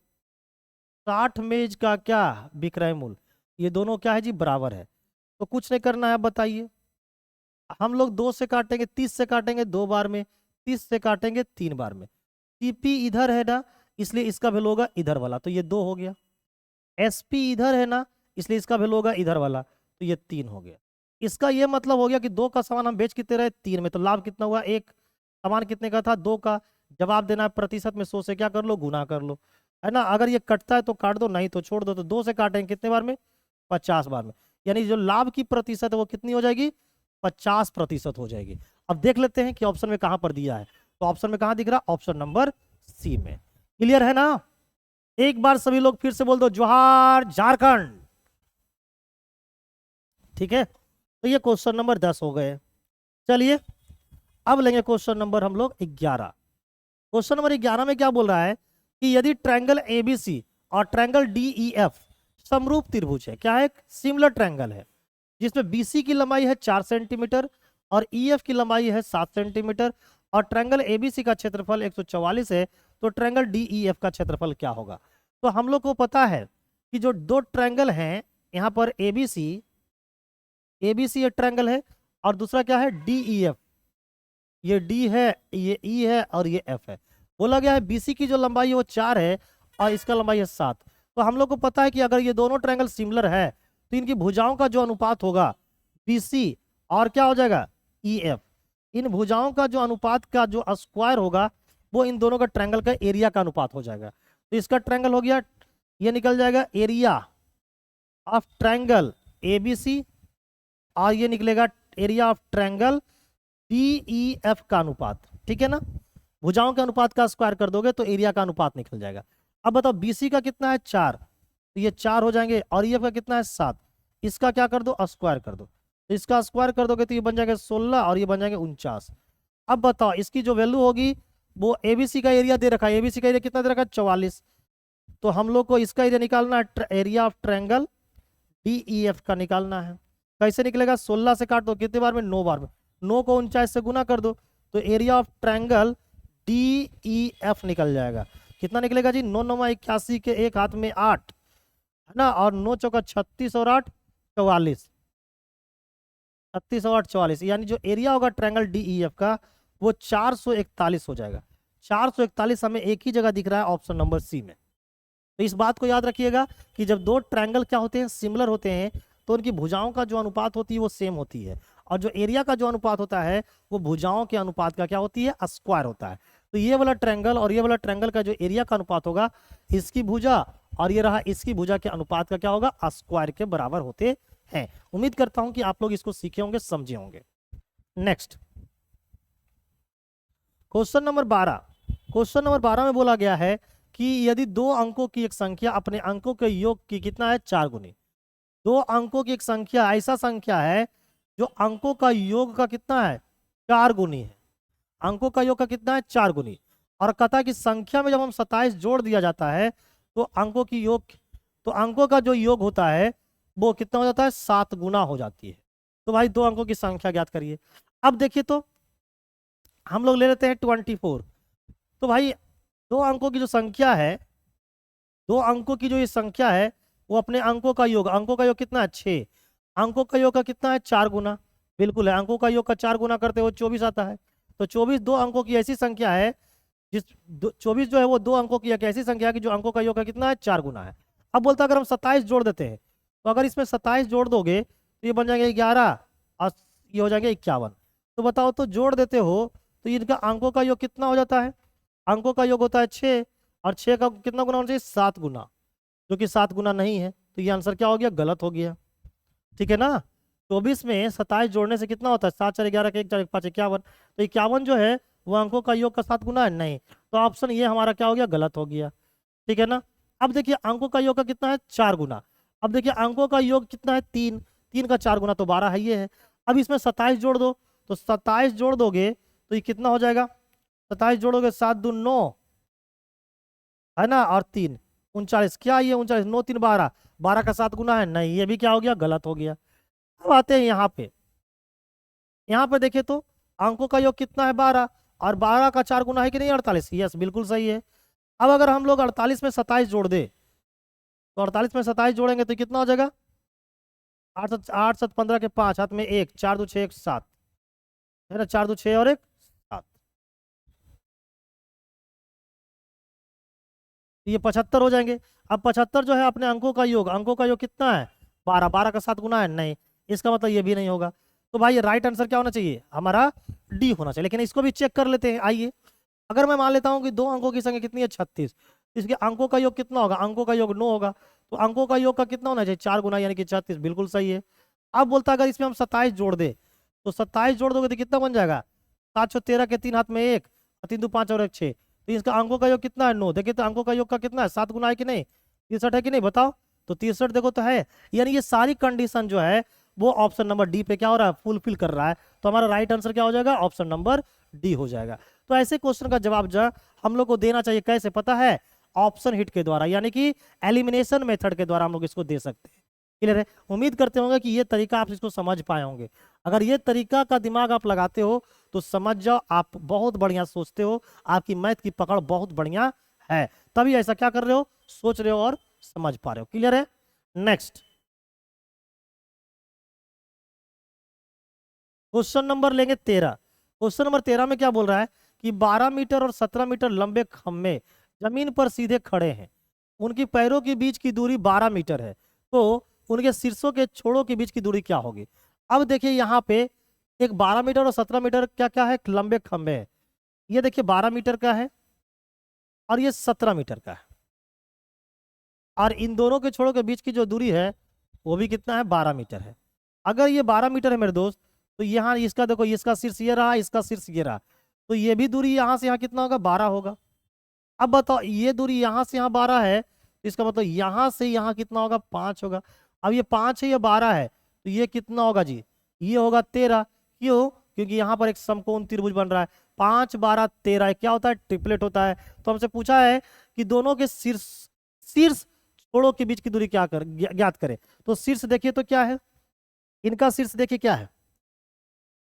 60 मेज का क्या विक्रय मूल्य, ये दोनों क्या है जी, बराबर है। तो कुछ नहीं करना है, बताइए। हम लोग 2 से काटेंगे, 30 से काटेंगे 2 बार में, 30 से काटेंगे 3 बार में। सीपी इधर है ना, इसलिए इसका वैल्यू होगा इधर वाला, तो ये 2 हो गया। एसपी इधर है ना, इसलिए इसका वैल्यू होगा इधर वाला, तो ये 3 हो गया। इसका ये मतलब हो गया कि 2 का सामान हम बेच कितने रहे 3 में, तो लाभ कितना हुआ 1। सामान कितने का था 2 का। जवाब देना है प्रतिशत में, 100 से क्या कर लो, गुना कर लो, है ना। अगर ये कटता है तो काट दो, नहीं तो छोड़ दो। तो 2 से काटेंगे कितने बार में, 50 बार में, यानी जो लाभ की प्रतिशत है वो कितनी हो जाएगी, 50% हो जाएगी। अब देख लेते हैं कि ऑप्शन में कहां पर दिया है। तो ऑप्शन में कहां दिख रहा है, ऑप्शन नंबर सी में। क्लियर है ना। एक बार सभी लोग फिर से बोल दो, जोहार झारखंड। ठीक है, तो ये क्वेश्चन नंबर 10 हो गए। चलिए अब लेंगे क्वेश्चन नंबर हम लोग 11। क्वेश्चन नंबर 11 में क्या बोल रहा है कि यदि ट्रायंगल एबीसी और ट्रायंगल डीईएफ समरूप त्रिभुज है, क्या है, सिमिलर ट्रायंगल है, जिसमें बीसी की लंबाई है 4 सेंटीमीटर और ईएफ की लंबाई है 7 सेंटीमीटर और ट्रायंगल एबीसी का क्षेत्रफल 144 है, तो ट्रायंगल डीईएफ का क्षेत्रफल क्या होगा। तो हम लोग को पता है कि जो दो ट्रायंगल हैं यहाँ पर एबीसी, एबीसी एक ट्रायंगल है और दूसरा क्या है डीईएफ, ये डी है, ये ई है और ये एफ है। बोला गया है बीसी की जो लंबाई है वो 4 है और इसका लंबाई है 7। तो हम लोग को पता है कि अगर ये दोनों ट्रायंगल सिमिलर है तो इनकी भुजाओं का जो अनुपात होगा बीसी और क्या हो जाएगा ईएफ, इन भुजाओं का जो अनुपात का जो स्क्वायर होगा वो इन दोनों का ट्रायंगल का एरिया का अनुपात हो जाएगा। तो इसका ट्रायंगल हो गया, ये निकल जाएगा एरिया ऑफ ट्रायंगल एबीसी और ये निकलेगा एरिया ऑफ ट्रायंगल डीईएफ का अनुपात। ठीक है ना, भुजाओं के अनुपात का स्क्वायर कर दोगे तो एरिया का अनुपात निकल जाएगा। अब बताओ बीसी का कितना है 4, तो ये 4 हो जाएंगे और ईएफ का कितना है 7, इसका क्या कर दो स्क्वायर कर दो, तो इसका स्क्वायर कर दोगे तो ये बन जाएगा 16 और ये बन जाएंगे 49। अब बताओ इसकी जो वैल्यू होगी वो एबीसी का एरिया दे रखा है, एबीसी का एरिया कितना दे रखा है 44, तो हम लोग को इसका एरिया निकालना है, एरिया ऑफ ट्रायंगल डीईएफ का निकालना है। कैसे निकलेगा, 16 से काट दो, कितने बार में 9 बार में, 9 को 49 से गुना कर दो तो एरिया ऑफ ट्रायंगल डीईएफ निकल जाएगा। कितना निकलेगा जी, 9 9 81 के एक हाथ में 8 है ना, और 9 चौका 36 और 8 44, 36 और 8 44, यानी जो एरिया होगा ट्रायंगल डीईएफ का वो 441 हो जाएगा। 441 हमें एक ही जगह दिख रहा है ऑप्शन नंबर सी में। तो इस बात को याद रखिएगा कि जब दो ट्रायंगल क्या होते हैं सिमिलर होते हैं तो उनकी भुजाओं का जो अनुपात होती है वो सेम होती है और जो एरिया का जो अनुपात होता है वो भुजाओं के अनुपात का क्या होती है स्क्वायर होता है। तो ये वाला ट्रायंगल और ये वाला ट्रायंगल का जो एरिया का अनुपात होगा इसकी भुजा और ये रहा इसकी भुजा के अनुपात का क्या होगा स्क्वायर के बराबर होते हैं। उम्मीद करता हूं कि आप लोग इसको सीखे होंगे, समझे होंगे। Next question number 12। Question number 12 में बोला गया है कि यदि दो अंकों की एक संख्या अपने अंकों के योग की कितना है 4 गुनी, दो अंकों की एक संख्या ऐसा संख्या है जो अंकों का योग का कितना है 4 गुनी है, अंकों का योग का कितना है 4 गुनी, और कहता है कि संख्या में जब हम 27 जोड़ दिया जाता है तो अंकों की योग, तो अंकों का जो योग होता है वो कितना हो जाता है 7 गुना हो जाती है। तो भाई दो अंकों की संख्या ज्ञात करिए। अब देखिए तो हम लोग ले लेते हैं 24। तो भाई दो अंकों की जो संख्या है, दो अंकों की जो ये संख्या है वो अपने अंकों का योग, अंकों का योग कितना है 6, अंकों का योग का कितना है 4 गुना, बिल्कुल है, अंकों का योग का 4 गुना करते हो 24 आता है। तो 24 दो अंकों की ऐसी संख्या है जिस 24 जो है वो दो अंकों की एक ऐसी संख्या है कि जो अंकों का योग का कितना है 4 गुना है। अब बोलता है अगर हम 27 जोड़ देते हैं तो अगर इसमें 27 जोड़ दोगे तो ये बन जाएंगे 11 और ये हो जाएंगे 51। तो बताओ तो जोड़ देते हो तो इनका अंकों का योग कितना हो जाता है, अंकों का योग होता है 6 और 6 का कितना गुना होना चाहिए 7 गुना, जो कि 7 गुना नहीं है, तो ये आंसर क्या हो गया गलत हो गया। ठीक है ना, 24 में 27 जोड़ने से कितना होता है 7 4 11 के 1 4 1 5 51, तो 51 जो है वो अंकों का योग का 7 गुना है नहीं, तो ऑप्शन ये हमारा क्या हो गया गलत हो गया। ठीक है ना, अब देखिए अंकों का योग का कितना है 4 गुना, अब देखिए अंकों का योग कितना है 3, 3 का 4 गुना तो 12 है ये है। अब इसमें 27 जोड़ दो, तो 27 जोड़ दोगे तो ये कितना हो जाएगा, 27 जोड़ोगे 7 दूनी 9 है ना, और 3 39, क्या ये 39 9 3 12, 12 का 7 गुना है नहीं, ये भी क्या हो गया गलत हो गया। अब आते हैं यहाँ पे, यहाँ पे देखिए तो अंकों का योग कितना है 12 और 12 का 4 गुना है कि नहीं 48, यस बिल्कुल सही है। अब अगर हम लोग 48 में 27 जोड़ दे तो 48 में 27 जोड़ेंगे तो कितना हो जाएगा 8 7 15 के 5 हाथ में 1 4 2 6 1 7 है ना, 4 2 6 और 1 7, ये 75 हो जाएंगे। अब 75 जो है अपने अंकों का योग, अंकों का योग कितना है 12, 12 का 7 गुना है नहीं, इसका मतलब ये भी नहीं होगा। तो भाई राइट आंसर क्या होना चाहिए हमारा डी होना चाहिए। लेकिन इसको भी चेक कर लेते हैं, आइए अगर मैं मान लेता हूँ कि दो अंकों की संख्या कितनी है 36, इसके अंकों का योग कितना होगा, अंकों का योग 9 होगा, तो अंकों का योग का कितना होना चाहिए 4 गुना यानी कि 36, बिल्कुल सही है। अब बोलता है अगर इसमें हम 27 जोड़ दे तो 27 जोड़ दोगे तो कितना बन जाएगा 7 6 13 के 3 हाथ में 1 और 3 2 5 और 1 6, तो इसका अंकों का योग कितना है 9, देखिए तो अंकों का योग का कितना है 7 गुना है कि नहीं, 63 है कि नहीं बताओ, तो 63 देखो तो है, यानी ये सारी कंडीशन जो है वो ऑप्शन नंबर डी पे क्या हो रहा है, फुलफिल कर रहा है। तो हमारा राइट आंसर क्या हो जाएगा, ऑप्शन नंबर डी हो जाएगा। तो ऐसे क्वेश्चन का जवाब जो हम लोग को देना चाहिए कैसे पता है, ऑप्शन हिट के द्वारा, यानी कि एलिमिनेशन मेथड के द्वारा हम लोग इसको दे सकते हैं। क्लियर है? उम्मीद करते होंगे कि ये तरीका आप इसको समझ पाए होंगे। अगर ये तरीका का दिमाग आप लगाते हो तो समझ जाओ आप बहुत बढ़िया सोचते हो, आपकी मैथ की पकड़ बहुत बढ़िया है, तभी ऐसा क्या कर रहे हो, सोच रहे हो और समझ पा रहे हो। क्लियर है? नेक्स्ट क्वेश्चन नंबर लेंगे 13। क्वेश्चन नंबर 13 में क्या बोल रहा है कि 12 मीटर और 17 मीटर लंबे खंभे जमीन पर सीधे खड़े हैं, उनकी पैरों के बीच की दूरी 12 मीटर है, तो उनके शीर्षों के छोरों के बीच की दूरी क्या होगी। अब देखिए यहाँ पे एक 12 मीटर और 17 मीटर क्या क्या है, लंबे खंभे हैं। ये देखिए 12 मीटर का है और ये 17 मीटर का है, और इन दोनों के छोरों के बीच की जो दूरी है वो भी कितना है, 12 मीटर है। अगर ये 12 मीटर है मेरे दोस्त, तो यहाँ इसका देखो, इसका शीर्ष ये रहा, इसका शीर्ष ये रहा, तो ये भी दूरी यहाँ से यहाँ कितना होगा, 12 होगा। अब बताओ ये दूरी यहाँ से यहाँ 12 है, तो इसका मतलब यहाँ से यहाँ कितना होगा, 5 होगा। अब ये 5 है, ये 12 है, तो ये कितना होगा जी, ये होगा 13। क्यों? क्योंकि यहाँ पर एक समकोण त्रिभुज बन रहा है, 5 12 13 क्या होता है, ट्रिपलेट होता है। तो हमसे पूछा है कि दोनों के शीर्ष शीर्ष छोरों के बीच की दूरी क्या ज्ञात करें। तो शीर्ष देखिए तो क्या है, इनका शीर्ष देखिए क्या है,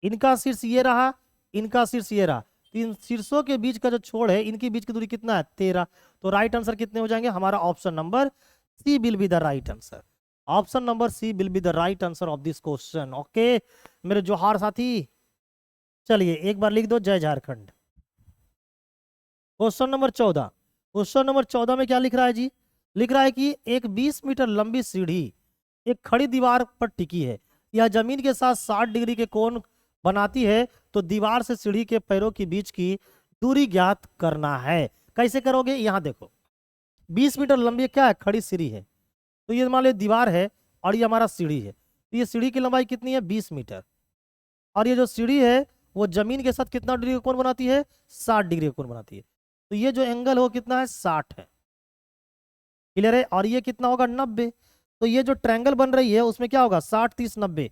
इनका शीर्ष ये रहा, इनका शीर्ष ये रहा, तो इन शीर्षों के बीच का जो छोर है, इनके बीच की दूरी कितना है, 13। तो राइट आंसर कितने हो जाएंगे, हमारा option number C will be the right answer. Option number C will be the right answer of this question. Okay मेरे जोहार साथी, चलिए एक बार लिख दो जय Jharkhand. Question number 14। Question number 14 में क्या लिख रहा है जी, लिख रहा है कि एक 20 मीटर लंबी सीढ़ी एक खड़ी दीवार पर टिकी है, यह जमीन के साथ 60 डिग्री के कोण बनाती है, तो दीवार से सीढ़ी के पैरों के बीच की दूरी ज्ञात करना है। कैसे करोगे, यहां देखो 20 मीटर लंबी क्या है, खड़ी सीढ़ी है, तो ये मान लो दीवार है और ये हमारा सीढ़ी है, तो ये सीढ़ी की लंबाई कितनी है, 20 मीटर, और ये जो सीढ़ी है वो जमीन के साथ कितना डिग्री का कोण बनाती है, 60 डिग्री का कोण बनाती है, तो ये जो एंगल हो कितना है, 60 है। क्लियर है? और ये कितना होगा, 90। तो ये जो ट्रायंगल बन रही है उसमें क्या होगा, 60 30 90।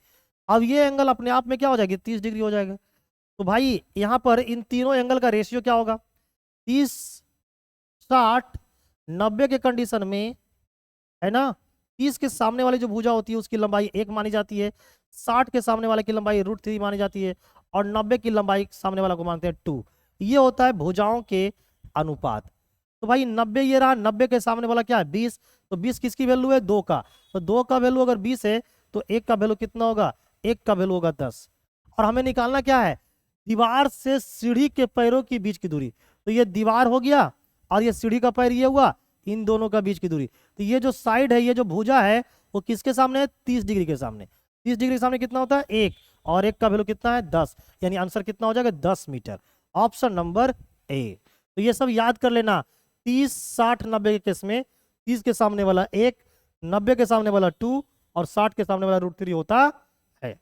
अब ये एंगल अपने आप में क्या हो जाएगी, 30 डिग्री हो जाएगा। तो भाई यहाँ पर इन तीनों एंगल का रेशियो क्या होगा, 30 60 90 के कंडीशन में, है ना, 30 के सामने वाली जो भुजा होती है उसकी लंबाई 1 मानी जाती है, 60 के सामने वाले की लंबाई √3 मानी जाती है, और 90 की लंबाई सामने वाला को मानते हैं 2। ये होता है भुजाओं के अनुपात। तो भाई 90 ये रहा, 90 के सामने वाला क्या है, 20, तो 20 किसकी वैल्यू है, 2 का, तो 2 का वैल्यू अगर 20 है तो 1 का वैल्यू कितना होगा, 1 का वैल्यू होगा 10। और हमें निकालना क्या है, दीवार से सीढ़ी के पैरों के बीच की दूरी। तो ये दीवार हो गया और ये सीढ़ी का पैर ये हुआ, इन दोनों का बीच की दूरी। तो ये जो साइड है, ये जो भुजा है वो किसके सामने है, 30 डिग्री के सामने। 30 डिग्री के सामने कितना होता है, 1, और 1 का वैल्यू कितना है, 10, यानी आंसर कितना हो जाएगा, 10 मीटर। Option number A. तो ये सब याद कर लेना, 30 60 90 के केस में 30 के सामने वाला 1, 90 के सामने वाला 2 और 60 के सामने वाला √3 होता है।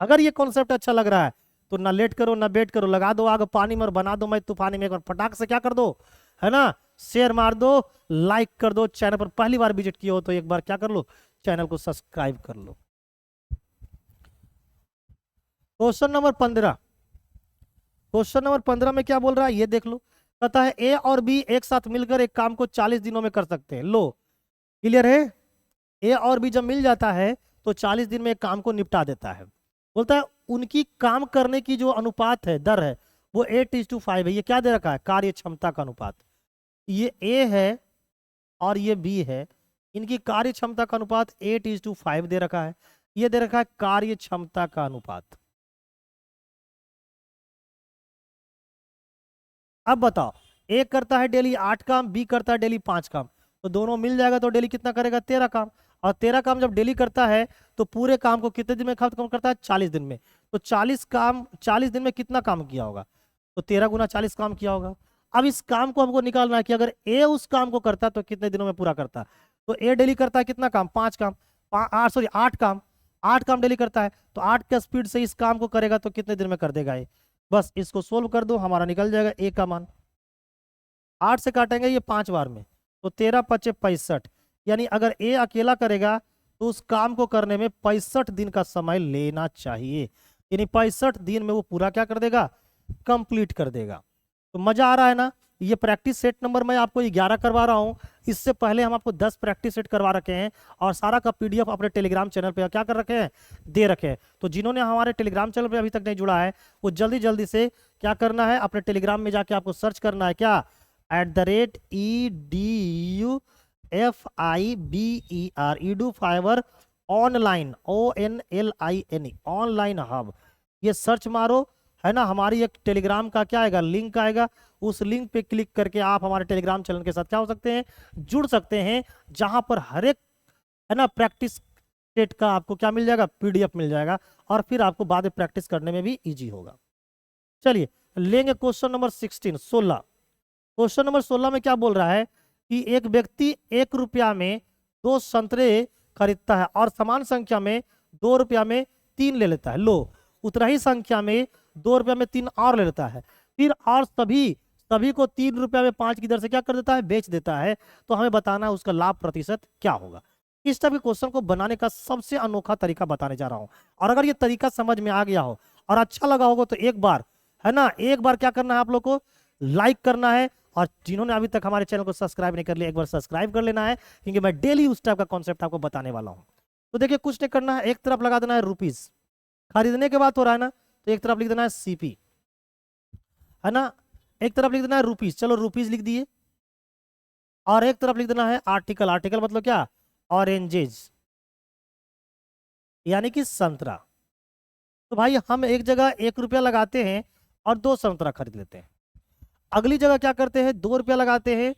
अगर ये कॉन्सेप्ट अच्छा लग रहा है तो ना लेट करो ना वेट करो, लगा दो आग पानी में और बना दो मैं तूफानी में, एक बार फटाक से क्या कर दो, है ना, शेयर मार दो, लाइक कर दो, चैनल पर पहली बार विजिट किया हो तो एक बार क्या कर लो, चैनल को सब्सक्राइब कर लो। Question number 15। क्वेश्चन नंबर 15 में क्या बोल रहा है, ये देख लो, कहता है ए और बी एक साथ मिलकर एक काम को 40 दिनों में कर सकते हैं। लो क्लियर है, ए और बी जब मिल जाता है तो 40 दिन में एक काम को निपटा देता है। बोलता है उनकी काम करने की जो अनुपात है, दर है, वो 8:5 है। ये क्या दे रखा है, कार्य क्षमता का अनुपात। ये ए है और ये बी है, इनकी कार्य क्षमता का अनुपात 8:5 दे रखा है। ये दे रखा है कार्य क्षमता का अनुपात। अब बताओ, ए करता है डेली 8 काम, बी करता है डेली 5 काम, तो दोनों मिल जाएगा तो डेली कितना करेगा, 13 काम। और 13 काम जब डेली करता है तो पूरे काम को कितने दिन में खत्म करता है, 40 दिन में। तो 40 काम 40 दिन में कितना काम किया होगा, तो 13 गुना 40 काम किया होगा। अब इस काम को हमको निकालना है कि अगर ए उस काम को करता तो कितने दिनों में पूरा करता। तो ए डेली करता है कितना काम, 5 काम, 8 काम, 8 काम डेली करता है, तो 8 के स्पीड से इस काम को करेगा तो कितने दिन में कर देगा ये। बस इसको सोल्व कर दो, हमारा निकल जाएगा ए का मान। 8 से काटेंगे ये 5 बार में, तो 13 × 5 = 65, यानी अगर ए अकेला करेगा तो उस काम को करने में 65 दिन का समय लेना चाहिए, यानी 65 दिन में वो पूरा क्या कर देगा, कंप्लीट कर देगा। तो मजा आ रहा है ना। ये प्रैक्टिस सेट नंबर मैं आपको 11 करवा रहा हूँ, इससे पहले हम आपको 10 प्रैक्टिस सेट करवा रखे हैं और सारा का पीडीएफ अपने टेलीग्राम चैनल पे क्या कर रखे हैं, दे रखे हैं। तो जिन्होंने हमारे टेलीग्राम चैनल पे अभी तक नहीं जुड़ा है वो जल्दी जल्दी से क्या करना है, अपने टेलीग्राम में जाके आपको सर्च करना है क्या, @EDUFIBER EduFiber online, ONLINE online hub, ये सर्च मारो है ना। हमारी एक टेलीग्राम का क्या आएगा, लिंक आएगा, उस लिंक पे क्लिक करके आप हमारे टेलीग्राम चैनल के साथ क्या हो सकते हैं, जुड़ सकते हैं, जहां पर हर एक है ना प्रैक्टिस सेट का आपको क्या मिल जाएगा, पीडीएफ मिल जाएगा, और फिर आपको बाद में प्रैक्टिस करने में भी इजी होगा। चलिए लेंगे क्वेश्चन नंबर 16। क्वेश्चन नंबर 16 में क्या बोल रहा है कि एक व्यक्ति 1 रुपया में 2 संतरे खरीदता है और समान संख्या में 2 रुपया में 3 ले लेता है। लो उतना ही संख्या में 2 रुपया में 3 और ले लेता है, फिर और सभी को 3 रुपया में 5 की दर से क्या कर देता है, बेच देता है। तो हमें बताना है उसका लाभ प्रतिशत क्या होगा। इस टाइप के क्वेश्चन को बनाने का सबसे अनोखा तरीका बताने जा रहा हूं, और अगर ये तरीका समझ में आ गया हो और अच्छा लगा होगा तो एक बार है ना, एक बार क्या करना है आप लोग को, लाइक करना है, और जिन्होंने अभी तक हमारे चैनल को सब्सक्राइब नहीं कर लिया एक बार सब्सक्राइब कर लेना है, क्योंकि मैं डेली उस टाइप का कॉन्सेप्ट आपको बताने वाला हूं। तो देखिए कुछ नहीं करना है, एक तरफ लगा देना है रुपीज, खरीदने के बाद हो रहा है ना, तो एक तरफ लिख देना है सीपी, है ना, एक तरफ लिख देना है रुपीज, चलो रुपीज लिख दिए, और एक तरफ लिख देना है आर्टिकल, आर्टिकल मतलब क्या, ऑरेंजेज यानी कि संतरा। तो भाई हम एक जगह 1 रुपया लगाते हैं और 2 संतरा खरीद लेते हैं, अगली जगह क्या करते हैं 2 रुपया लगाते हैं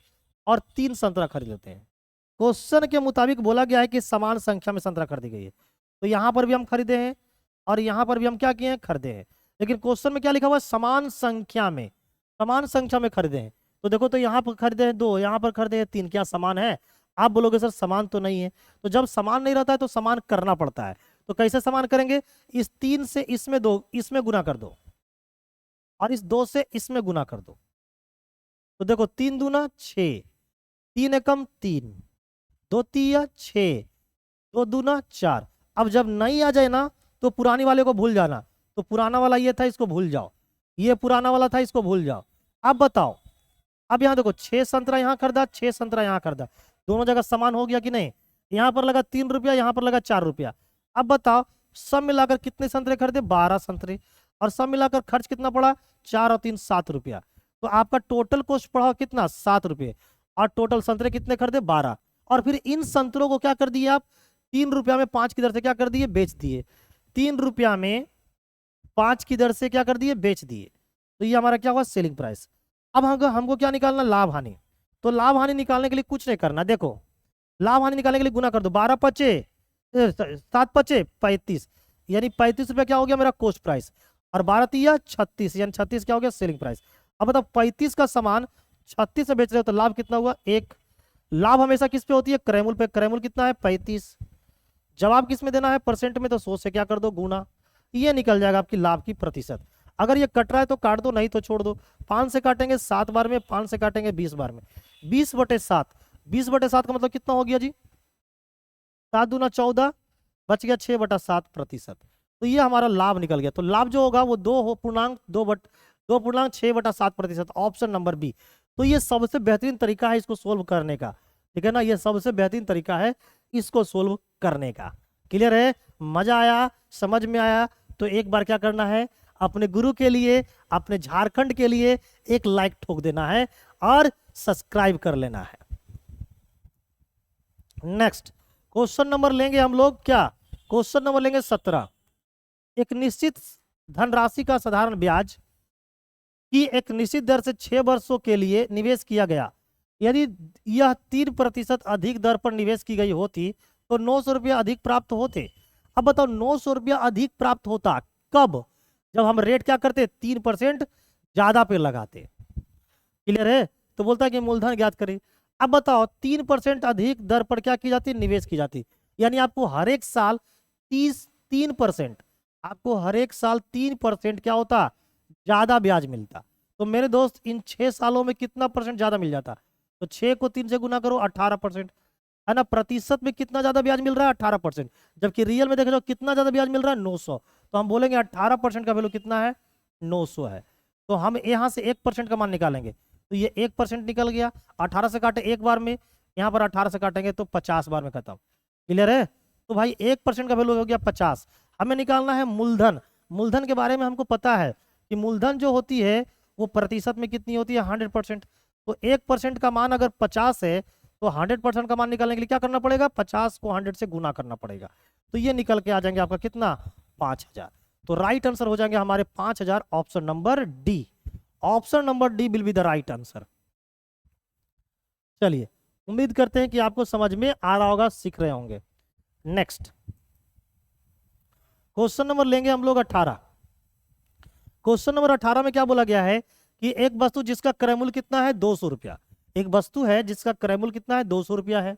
और 3 संतरा खरीद लेते हैं। क्वेश्चन के मुताबिक बोला गया है कि समान संख्या में संतरा खरीदी गई है, तो यहां पर भी हम खरीदे हैं और यहां पर भी हम क्या किए हैं, खरीदे हैं, लेकिन क्वेश्चन में क्या लिखा हुआ है, समान संख्या में, समान संख्या में खरीदे हैं। तो देखो तो यहाँ पर खरीदे हैं 2, यहाँ पर खरीदे हैं 3, क्या समान है? आप बोलोगे सर समान तो नहीं है। तो जब समान नहीं रहता है तो समान करना पड़ता है। तो कैसे समान करेंगे, इस 3 से इसमें 2, इसमें गुना कर दो, और इस 2 से इसमें गुना कर दो। तो देखो 3 दूना 6, 3 एकम 3, 2 तिया 6, 2 दूना 4। अब जब नहीं आ जाए ना तो पुरानी वाले को भूल जाना, तो पुराना वाला ये था इसको भूल जाओ, ये पुराना वाला था इसको भूल जाओ। अब बताओ, अब यहाँ देखो 6 संतरा यहाँ खरीदा, 6 संतरा यहाँ खरीदा, दोनों जगह समान हो गया कि नहीं? यहाँ पर लगा 3 रुपया, यहाँ पर लगा 4 रुपया। अब बताओ सब मिलाकर कितने संतरे खरीदे, 12 संतरे, और सब मिलाकर खर्च कितना पड़ा, 4 और 3 7 रुपया। तो आपका टोटल कॉस्ट पड़ा कितना, 7 रुपये, और टोटल संतरे कितने खरीदे, 12। और फिर इन संतरों को क्या कर दिए आप, 3 रुपया में 5 की दर से क्या कर दिए, बेच दिए, 3 रुपया में 5 की दर से क्या कर दिए, बेच दिए। तो ये हमारा क्या हुआ, सेलिंग प्राइस। अब हमको क्या निकालना, लाभ हानि। तो लाभ हानि निकालने के लिए कुछ नहीं करना, देखो लाभ हानि निकालने के लिए गुना कर दो, 12 पचे 7 पचे 35, यानी 35 रुपया क्या हो गया मेरा कॉस्ट प्राइस, और 12 तिया 36, यानी 36 क्या हो गया, सेलिंग प्राइस। अब बताओ 35 का सामान 36 से बेच रहे हो तो लाभ कितना हुआ, 1। लाभ हमेशा किस पे होती है, क्रयमूल्य पे, क्रयमूल्य कितना है, 35। जवाब किस में देना है, परसेंट में, तो 100 से क्या कर दो, गुना, ये निकल जाएगा आपकी लाभ की प्रतिशत। अगर ये कट रहा है तो काट दो, नहीं तो छोड़ दो। 5 से काटेंगे 7 बार में, 5 से काटेंगे 20 बार में, 20/7, 20/7 का मतलब कितना हो गया जी, 7 दूना 14, बच गया 6/7%। तो ये हमारा लाभ निकल गया। तो लाभ जो होगा वो 2.6/7%, ऑप्शन नंबर बी। तो ये सबसे बेहतरीन तरीका है इसको सोल्व करने का, ठीक है ना, ये सबसे बेहतरीन तरीका है इसको सोल्व करने का। क्लियर है, मजा आया, समझ में आया? तो एक बार क्या करना है, अपने गुरु के लिए, अपने झारखंड के लिए एक लाइक ठोक देना है और सब्सक्राइब कर लेना है। नेक्स्ट क्वेश्चन नंबर लेंगे हम लोग, क्या क्वेश्चन नंबर लेंगे 17। एक निश्चित धनराशि का साधारण ब्याज की एक निश्चित दर से 6 वर्षों के लिए निवेश किया गया। यदि यह 3% अधिक दर पर निवेश की गई होती तो 900 रुपया अधिक प्राप्त होते। अब बताओ 900 रुपया अधिक प्राप्त होता कब, जब हम रेट क्या करते, 3% ज्यादा पे लगाते। क्लियर है? तो बोलता है कि मूलधन ज्ञात करें। अब बताओ 3% अधिक दर पर क्या की जाती, निवेश की जाती, यानी आपको हर एक साल 3%, आपको हर एक साल 3% क्या होता, ज्यादा ब्याज मिलता। तो मेरे दोस्त इन 6 सालों में कितना परसेंट ज्यादा मिल जाता, तो 6 को 3 से गुना करो 18%। है ना, प्रतिशत में कितना ज्यादा ब्याज मिल रहा है 18%, जबकि रियल में देखा जाओ कितना ज्यादा ब्याज मिल रहा है 900, तो हम बोलेंगे 18% का वैल्यू कितना है 900 है। तो हम यहाँ से 1% का मान निकालेंगे, तो ये 1% निकल गया, 18 से काटे एक बार में, यहाँ पर 18 से काटेंगे तो 50 बार में खत्म। क्लियर है? तो भाई 1% का वैल्यू हो गया 50। हमें निकालना है मूलधन। मूलधन के बारे में हमको पता है कि मूलधन जो होती है वो प्रतिशत में कितनी होती है 100%। तो 1% का मान अगर 50 है तो 100% का मान निकालने के लिए क्या करना पड़ेगा, 50 को 100 से गुना करना पड़ेगा। तो ये निकल के आ जाएंगे आपका कितना 5000। तो राइट आंसर हो जाएंगे हमारे 5000, option number D. Option number D will be the right answer. चलिए, उम्मीद करते हैं कि आपको समझ में आ रहा होगा, सीख रहे होंगे। नेक्स्ट क्वेश्चन नंबर लेंगे हम लोग 18। क्वेश्चन नंबर 18 में क्या बोला गया है कि एक वस्तु जिसका क्रय मूल्य कितना है 200 रुपया, एक वस्तु है जिसका क्रय मूल्य कितना है 200 रुपया है,